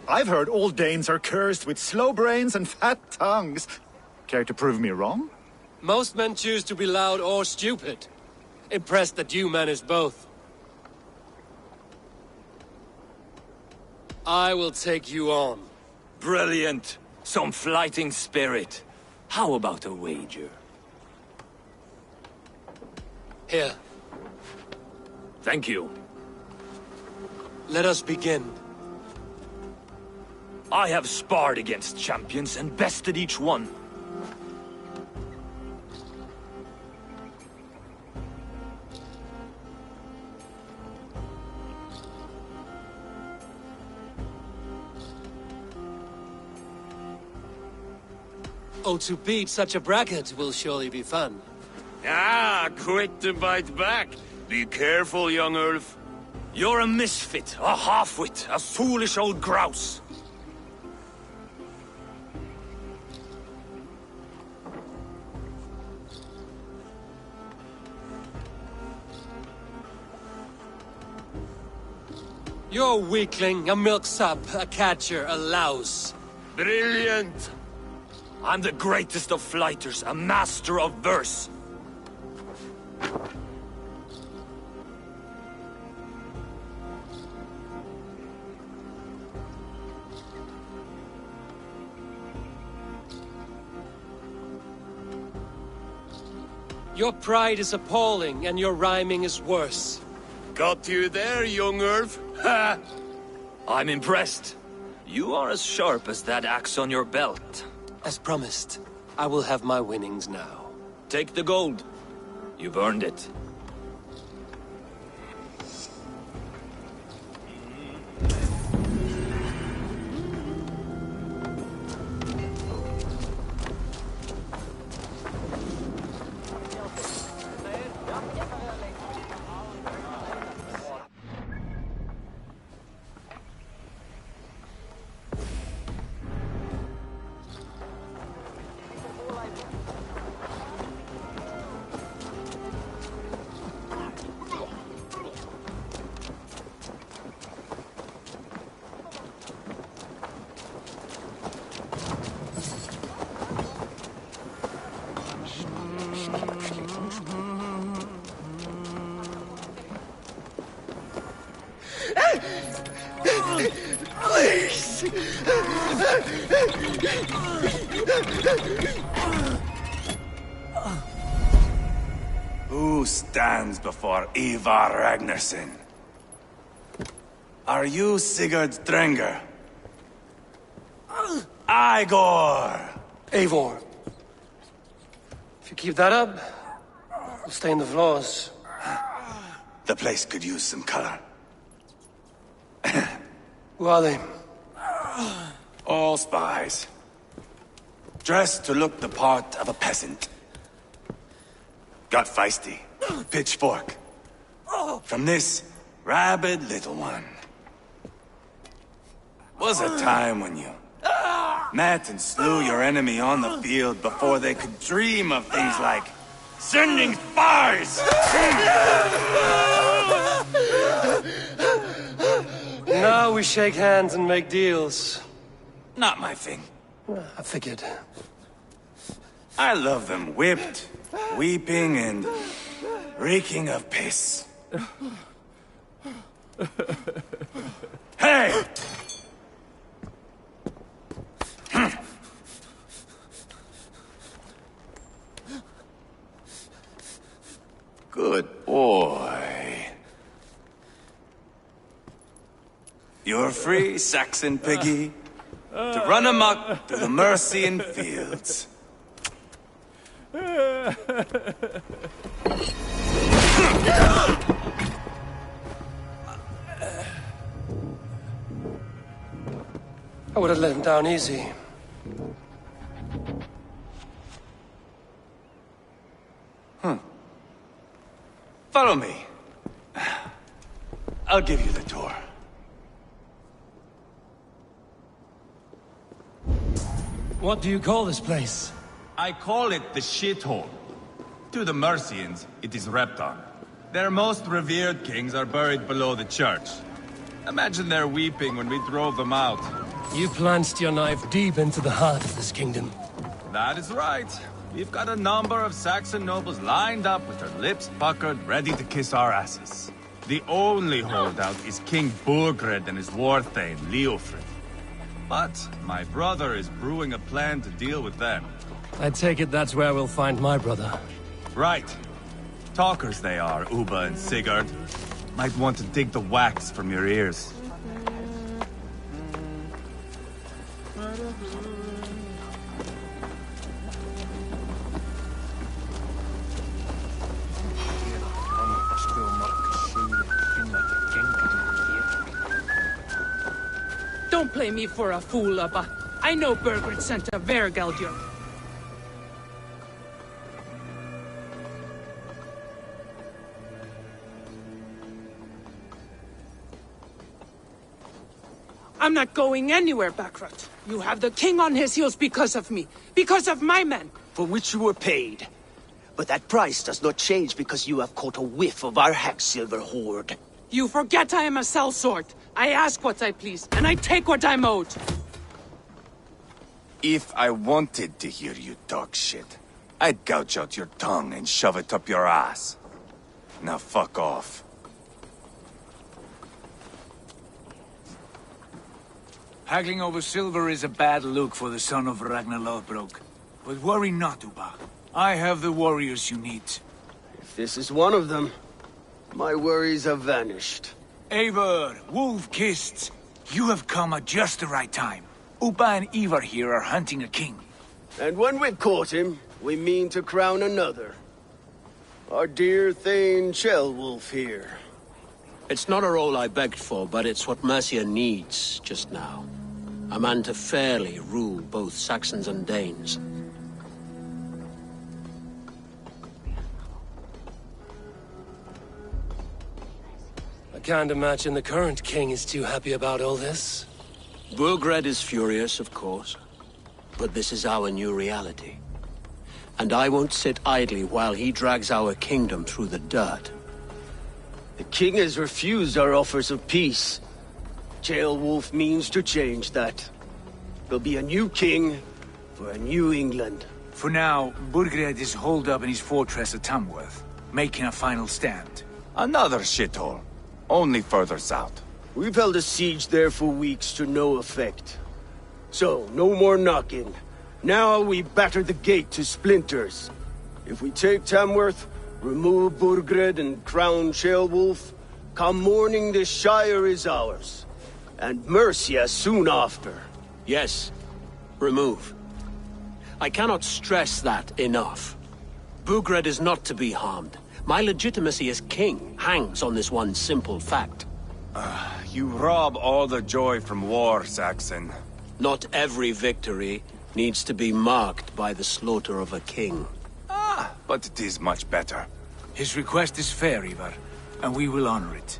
I've heard all Danes are cursed with slow brains and fat tongues. Care to prove me wrong? Most men choose to be loud or stupid. Impressed that you manage both. I will take you on. Brilliant. Some fighting spirit. How about a wager? Here. Thank you. Let us begin. I have sparred against champions and bested each one. Oh, to beat such a bracket will surely be fun. Ah, quick to bite back. Be careful, young Ulf. You're a misfit, a half-wit, a foolish old grouse. You're a weakling, a milksop, a catcher, a louse. Brilliant! I'm the greatest of flighters, a master of verse. Your pride is appalling, and your rhyming is worse. Got you there, young Ulf. Ha! I'm impressed. You are as sharp as that axe on your belt. As promised, I will have my winnings now. Take the gold. You've earned it. Please! Who stands before Ivar Ragnarsson? Are you Sigurd Drenger? Igor! Eivor. If you keep that up, we'll stay in the floors. The place could use some color. Who are they? All spies. Dressed to look the part of a peasant. Got feisty. Pitchfork. From this rabid little one. Was a time when you met and slew your enemy on the field before they could dream of things like sending spies! Now we shake hands and make deals. Not my thing. I figured. I love them whipped, weeping, and reeking of piss. Hey! Good boy. You're free, Saxon piggy, to run amok through the Mercian fields. I would have let him down easy. Follow me. I'll give you the tour. What do you call this place? I call it the shithole. To the Mercians, it is Repton. Their most revered kings are buried below the church. Imagine their weeping when we drove them out. You plunged your knife deep into the heart of this kingdom. That is right. We've got a number of Saxon nobles lined up with their lips puckered, ready to kiss our asses. The only holdout is King Burgred and his war-thane, Leofrid. But my brother is brewing a plan to deal with them. I take it that's where we'll find my brother. Right. Talkers they are, Uba and Sigurd. Might want to dig the wax from your ears. Don't play me for a fool, Abba. I know Burgred sent a Vergeldur. I'm not going anywhere, Backrot. You have the king on his heels because of me. Because of my men. For which you were paid. But that price does not change because you have caught a whiff of our Hacksilver hoard. You forget I am a sellsword. I ask what I please, and I take what I'm owed. If I wanted to hear you talk shit, I'd gouge out your tongue and shove it up your ass. Now fuck off. Haggling over silver is a bad look for the son of Ragnar Lothbrok. But worry not, Uba. I have the warriors you need. If this is one of them, my worries have vanished. Eivor, Wolf-Kissed, you have come at just the right time. Uba and Ivar here are hunting a king. And when we've caught him, we mean to crown another. Our dear Thane Ceolwulf here. It's not a role I begged for, but it's what Mercia needs just now. A man to fairly rule both Saxons and Danes. I can't imagine the current king is too happy about all this. Burgred is furious, of course. But this is our new reality. And I won't sit idly while he drags our kingdom through the dirt. The king has refused our offers of peace. Ceolwulf means to change that. There'll be a new king for a new England. For now, Burgred is holed up in his fortress at Tamworth, making a final stand. Another shithole. Only further south. We've held a siege there for weeks to no effect. So, no more knocking. Now we batter the gate to splinters. If we take Tamworth, remove Burgred and crown Ceolwulf, come morning the Shire is ours. And Mercia soon after. Yes, remove. I cannot stress that enough. Burgred is not to be harmed. My legitimacy as king hangs on this one simple fact. You rob all the joy from war, Saxon. Not every victory needs to be marked by the slaughter of a king. But it is much better. His request is fair, Ivar, and we will honor it.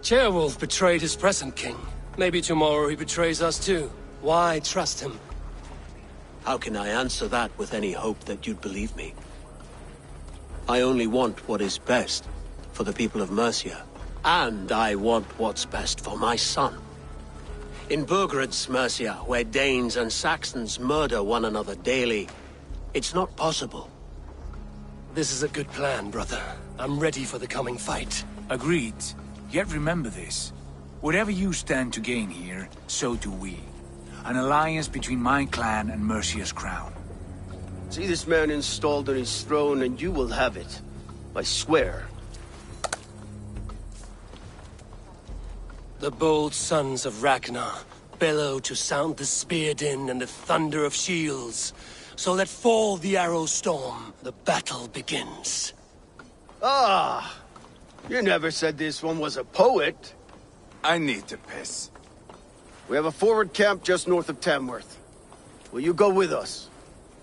Ceolwulf betrayed his present king. Maybe tomorrow he betrays us too. Why trust him? How can I answer that with any hope that you'd believe me? I only want what is best for the people of Mercia. And I want what's best for my son. In Burgred's Mercia, where Danes and Saxons murder one another daily, it's not possible. This is a good plan, brother. I'm ready for the coming fight. Agreed. Yet remember this. Whatever you stand to gain here, so do we. An alliance between my clan and Mercia's crown. See this man installed on his throne and you will have it. I swear. The bold sons of Ragnar bellow to sound the spear din and the thunder of shields. So let fall the arrow storm. The battle begins. Ah! You never said this one was a poet. I need to piss. We have a forward camp just north of Tamworth. Will you go with us?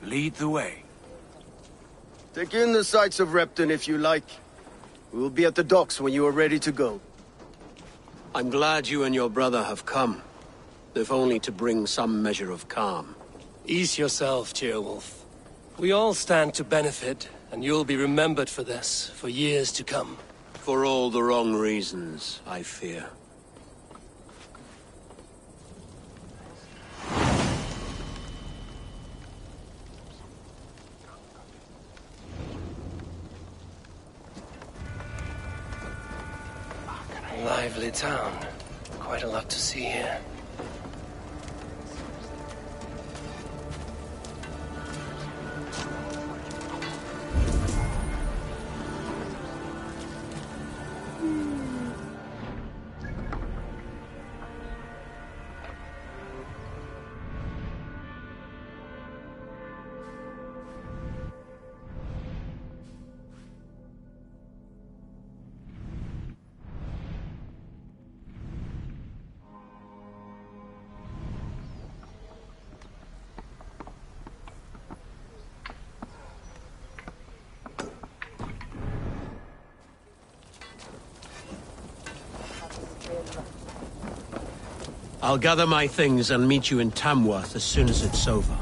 Lead the way. Take in the sights of Repton if you like. We will be at the docks when you are ready to go. I'm glad you and your brother have come, if only to bring some measure of calm. Ease yourself, Ceolwulf. We all stand to benefit, and you'll be remembered for this, for years to come. For all the wrong reasons, I fear. Lively town. Quite a lot to see here. I'll gather my things and meet you in Tamworth as soon as it's over.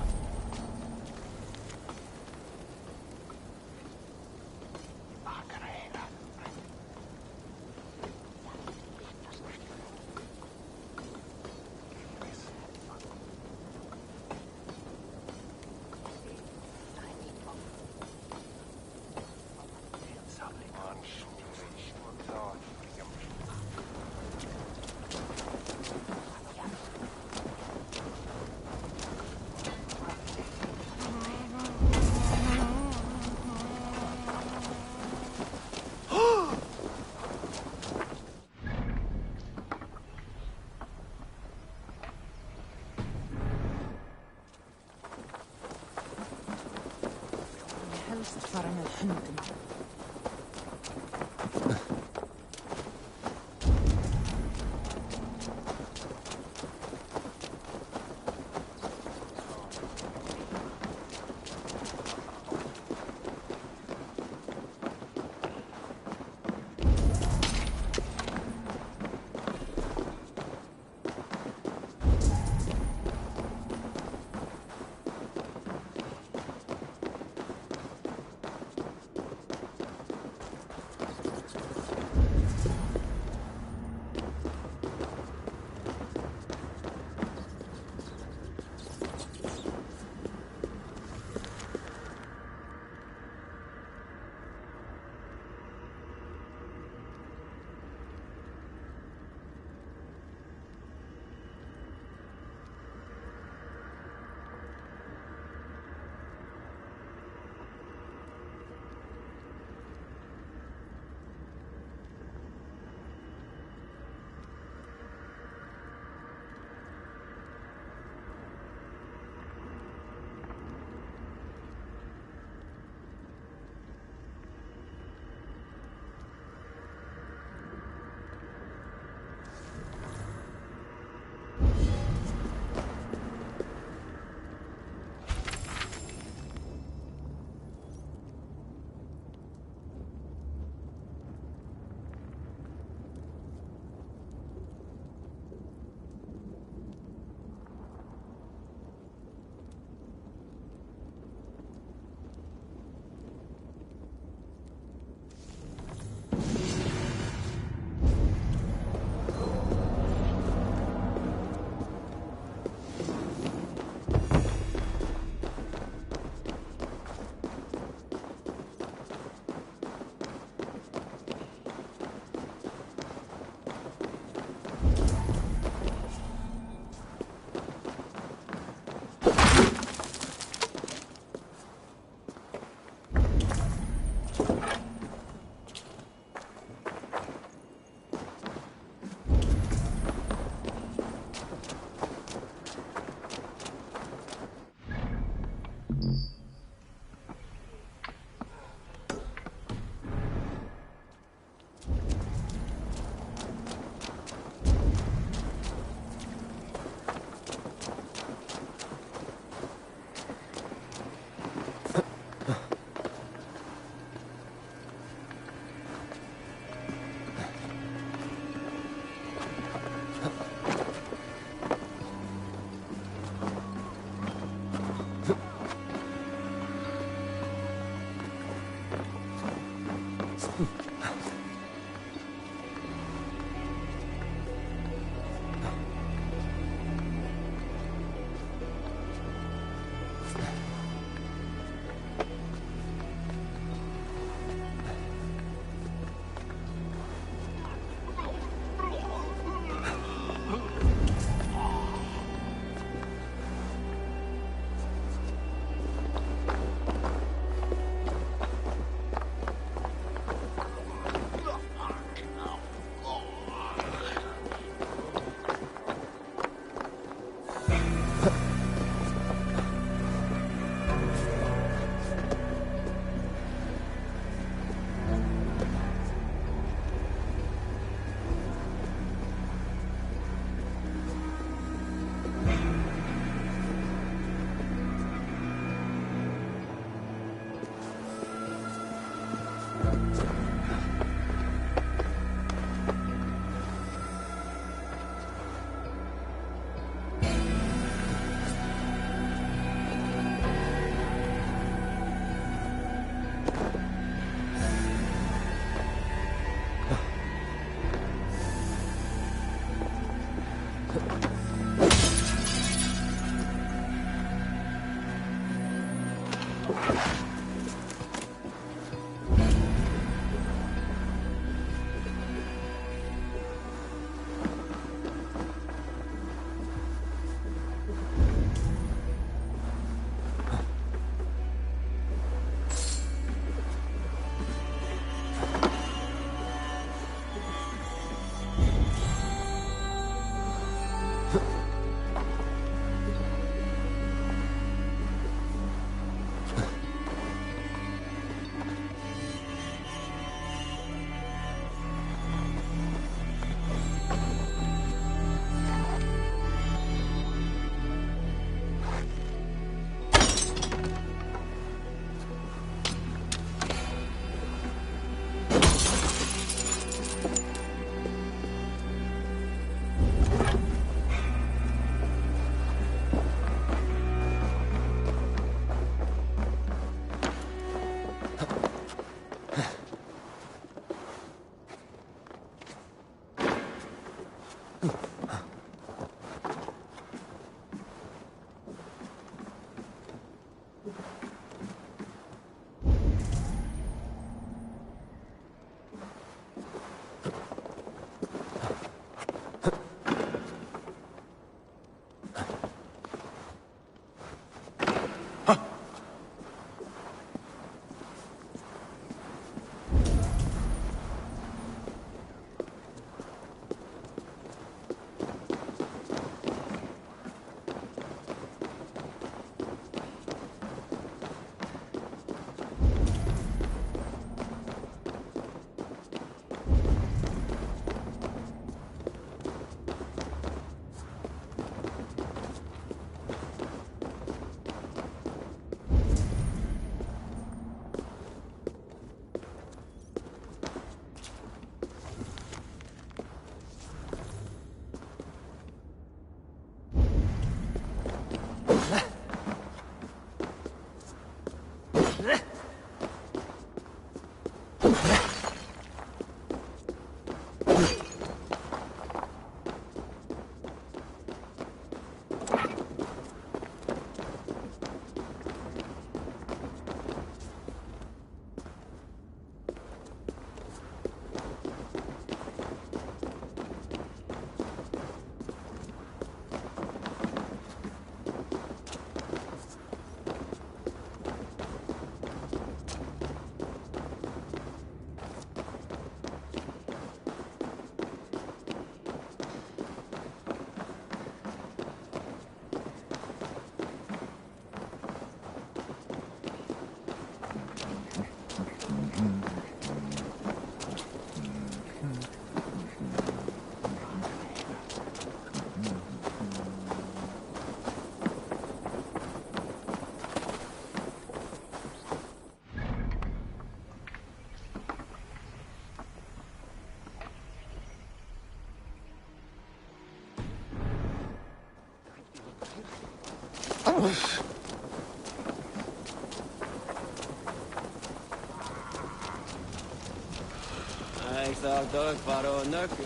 Ik zou toch voor nukken.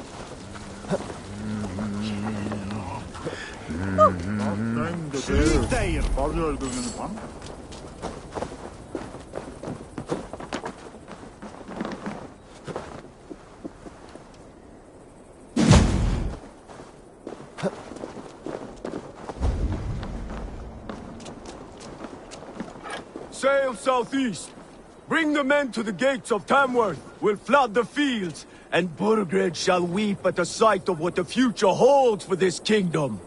Sluta er! Var du öldungen pan? Sail southeast. Bring the men to the gates of Tamworth. We'll flood the fields, and Burgred shall weep at the sight of what the future holds for this kingdom.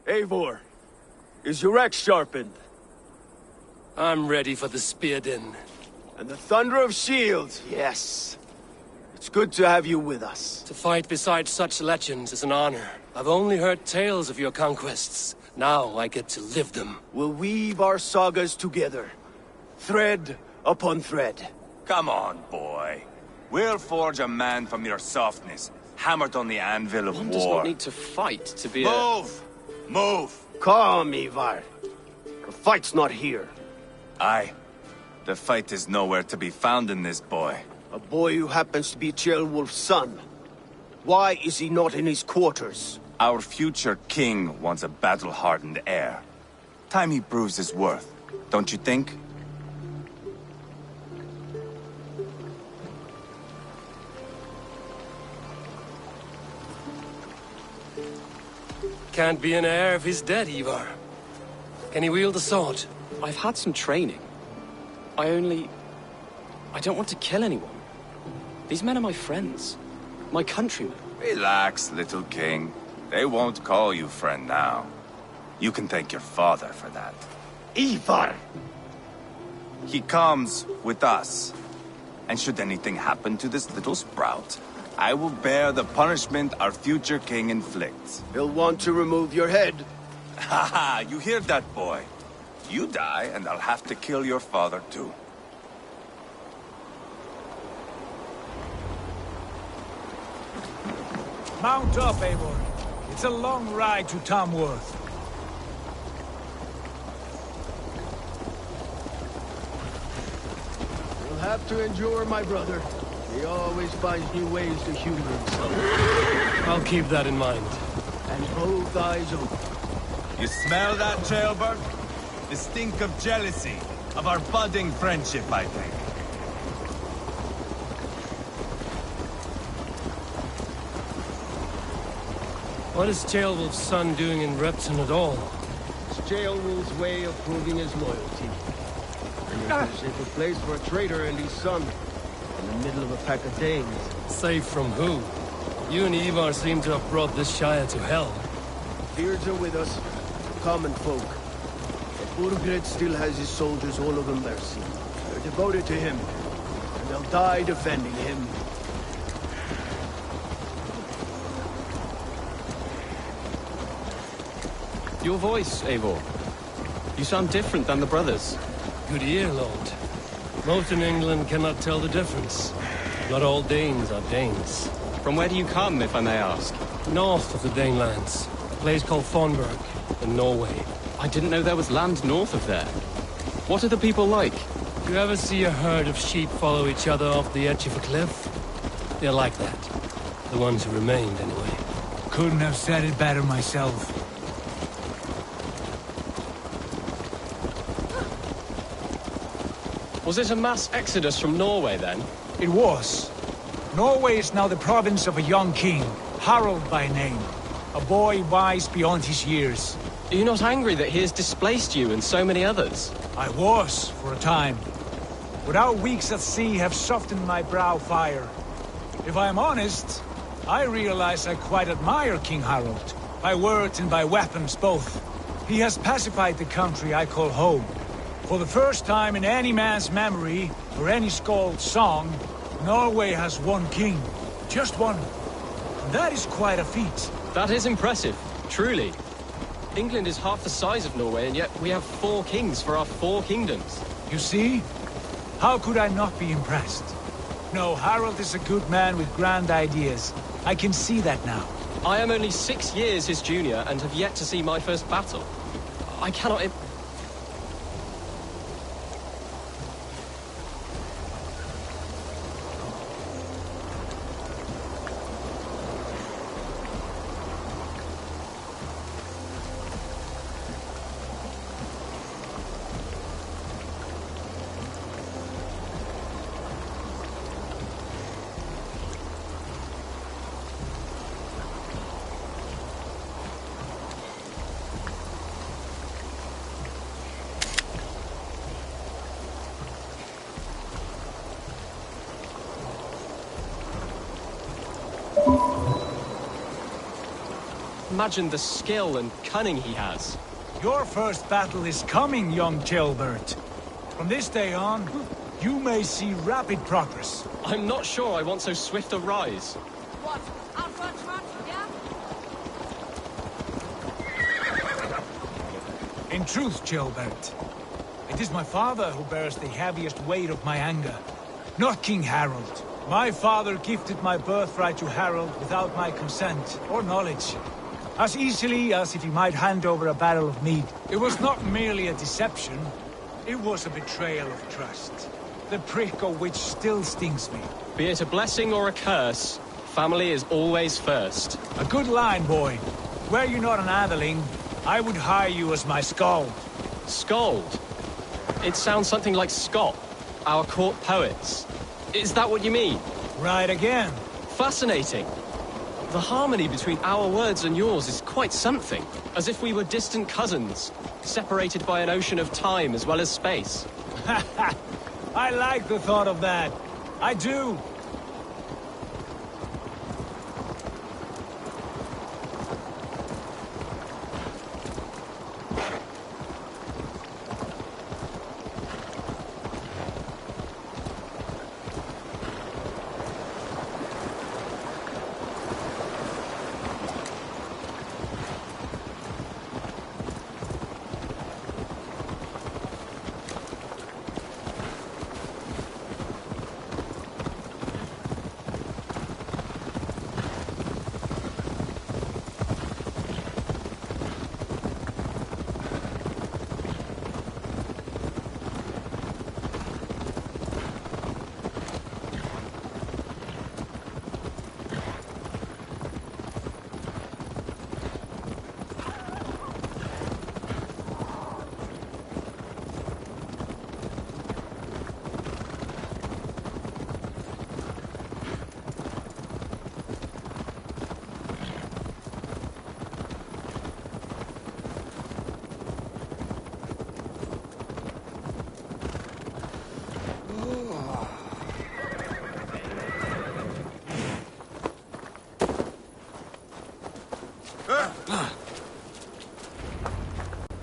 Eivor, is your axe sharpened? I'm ready for the spear din. And the thunder of shields, yes. It's good to have you with us. To fight beside such legends is an honor. I've only heard tales of your conquests. Now I get to live them. We'll weave our sagas together. Thread upon thread. Come on, boy. We'll forge a man from your softness, hammered on the anvil of One war. does not need to fight to be Move! Move! Calm, Ivar. The fight's not here. Aye. The fight is nowhere to be found in this boy. A boy who happens to be Ceolwulf's son. Why is he not in his quarters? Our future king wants a battle-hardened heir. Time he proves his worth, don't you think? Can't be an heir if he's dead, Ivar. Can he wield a sword? I've had some training. I don't want to kill anyone. These men are my friends. My countrymen. Relax, little king. They won't call you friend now. You can thank your father for that. Ivar! He comes with us. And should anything happen to this little sprout, I will bear the punishment our future king inflicts. He'll want to remove your head. Haha, you hear that, boy? You die, and I'll have to kill your father, too. Mount up, Eivor. It's a long ride to Tamworth. You'll have to endure, my brother. He always finds new ways to humor himself. I'll keep that in mind. And both eyes open. You smell that, Jailbird? The stink of jealousy, of our budding friendship, I think. What is Ceolwulf's son doing in Repton at all? It's Ceolwulf's way of proving his loyalty. And there's no safer place for a traitor and his son. In the middle of a pack of Danes. Safe from who? You and Ivar seem to have brought this Shire to hell. Beards are with us, common folk. But Burgred still has his soldiers all over Mercia. They're devoted to him, and they'll die defending him. Your voice, Eivor. You sound different than the brothers. Good ear, Lord. Most in England cannot tell the difference. Not all Danes are Danes. From where do you come, if I may ask? North of the Danelands. A place called Thornburg, in Norway. I didn't know there was land north of there. What are the people like? You ever see a herd of sheep follow each other off the edge of a cliff? They're like that. The ones who remained, anyway. Couldn't have said it better myself. Was it a mass exodus from Norway, then? It was. Norway is now the province of a young king, Harald by name. A boy wise beyond his years. Are you not angry that he has displaced you and so many others? I was, for a time. But our weeks at sea have softened my brow fire. If I am honest, I realize I quite admire King Harald. By words and by weapons both. He has pacified the country I call home. For the first time in any man's memory, or any skald's song, Norway has one king. Just one. And that is quite a feat. That is impressive, truly. England is half the size of Norway, and yet we have 4 kings for our 4 kingdoms. You see? How could I not be impressed? No, Harald is a good man with grand ideas. I can see that now. I am only 6 years his junior, and have yet to see my first battle. I cannot... Imagine the skill and cunning he has. Your first battle is coming, young Jailbird. From this day on, you may see rapid progress. I'm not sure I want so swift a rise. What? Out front, yeah? In truth, Jailbird, a It is my father who bears the heaviest weight of my anger, not King Harold. My father gifted my birthright to Harold without my consent or knowledge, as easily as if he might hand over a barrel of mead. It was not merely a deception, it was a betrayal of trust, the prick of which still stings me. Be it a blessing or a curse, family is always first. A good line, boy. Were you not an atheling, I would hire you as my skald. Skald? It sounds something like Scott, our court poets. Is that what you mean? Right again. Fascinating. The harmony between our words and yours is quite something. As if we were distant cousins, separated by an ocean of time as well as space. I like the thought of that. I do.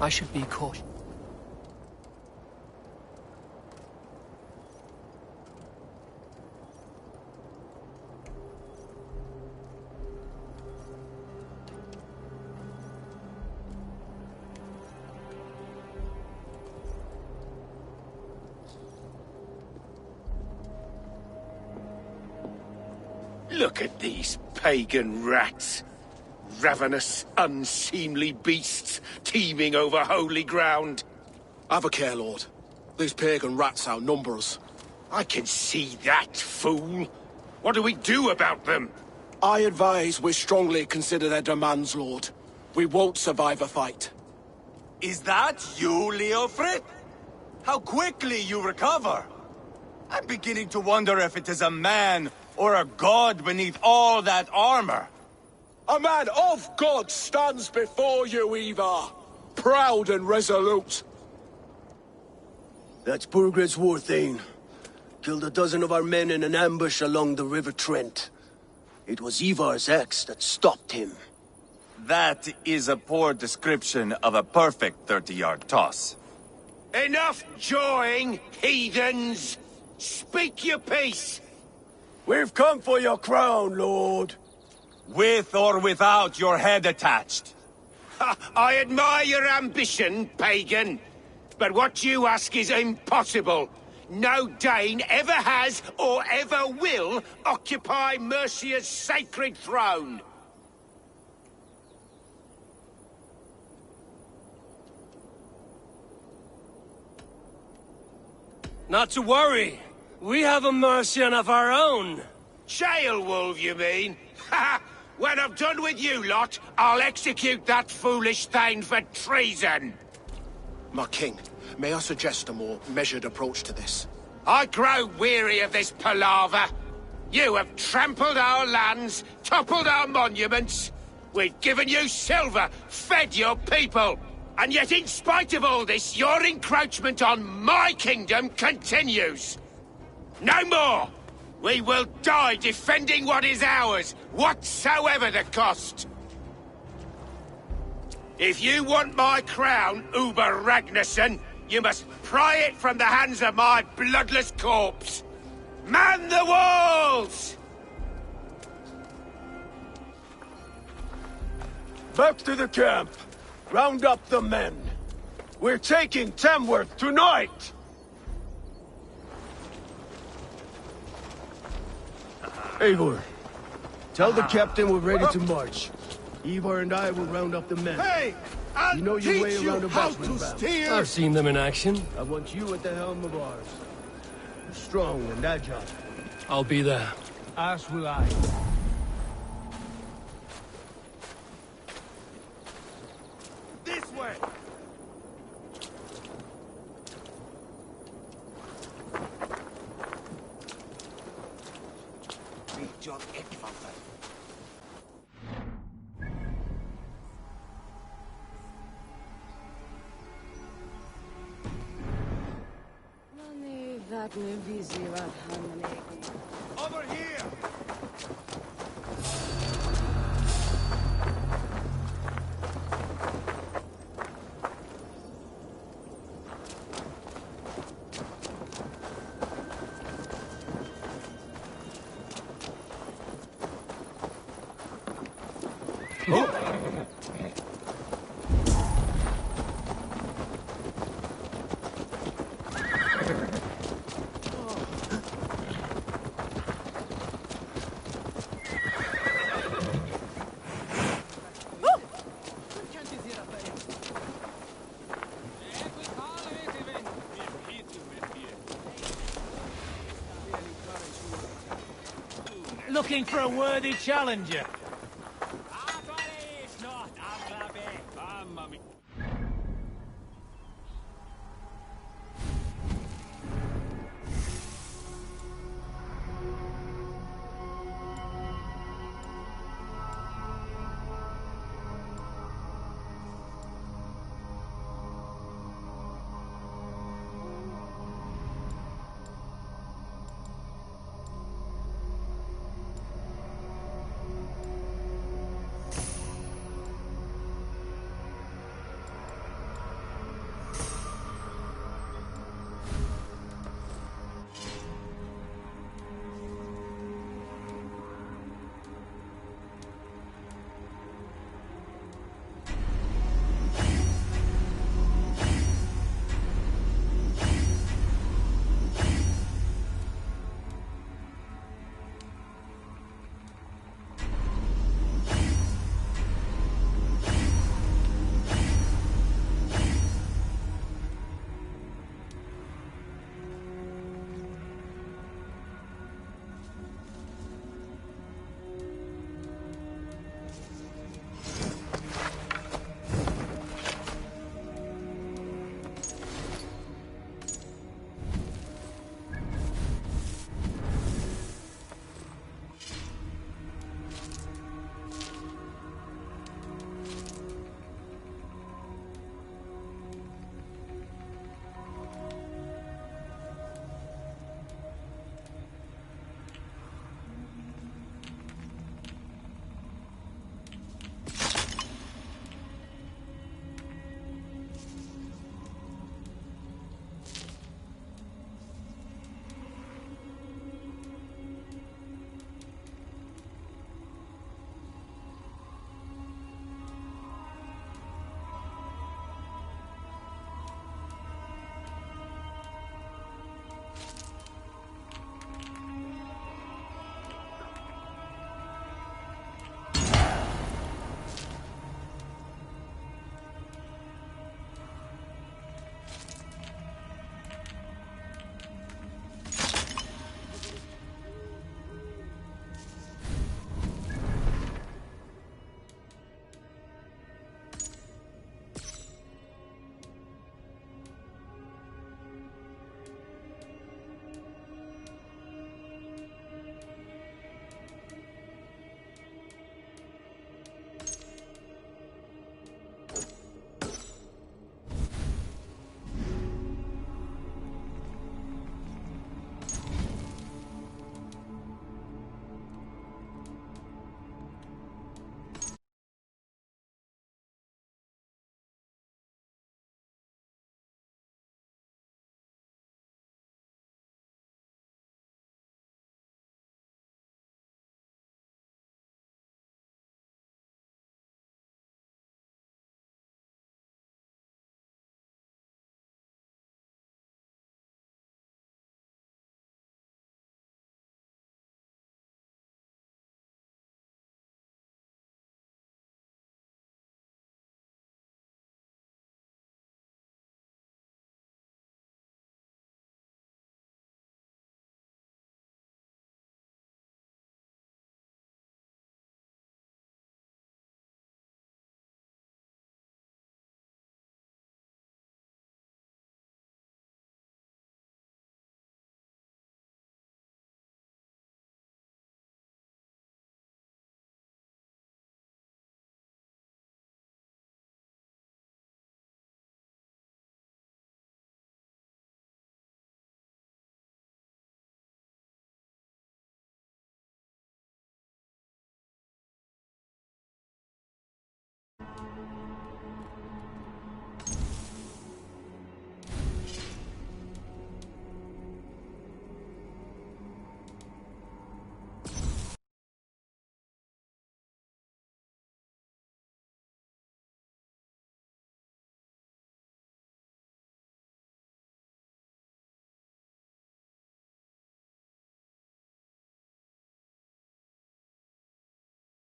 I should be cautious. Look at these pagan rats. Ravenous, unseemly beasts teeming over holy ground. Have a care, Lord. These pagan rats outnumber us. I can see that, fool. What do we do about them? I advise we strongly consider their demands, Lord. We won't survive a fight. Is that you, Leofrid? How quickly you recover! I'm beginning to wonder if it is a man or a god beneath all that armor. A man of God stands before you, Ivar. Proud and resolute. That's Burgred's Warthane. Killed a dozen of our men in an ambush along the River Trent. It was Ivar's axe that stopped him. That is a poor description of a perfect 30-yard toss. Enough jawing, heathens! Speak your piece! We've come for your crown, Lord. With or without your head attached. I admire your ambition, pagan. But what you ask is impossible. No Dane ever has or ever will occupy Mercia's sacred throne. Not to worry. We have a Mercian of our own. Jailwolf, you mean? Ha! When I'm done with you lot, I'll execute that foolish thing for treason. My king, may I suggest a more measured approach to this? I grow weary of this palaver. You have trampled our lands, toppled our monuments. We've given you silver, fed your people. And yet in spite of all this, your encroachment on my kingdom continues. No more! We will die defending what is ours, whatsoever the cost. If you want my crown, Uber Ragnarsson, you must pry it from the hands of my bloodless corpse. Man the walls! Back to the camp. Round up the men. We're taking Tamworth tonight! Eivor, tell the captain we're ready to march. Ivar and I will round up the men. Hey! I'll You know your way teach around you a how battering to ram. steer! I've seen them in action. I want you at the helm of ours. You're strong and agile. I'll be there. As will I. This way! Big job, Ekvalter. Over here! Looking for a worthy challenger.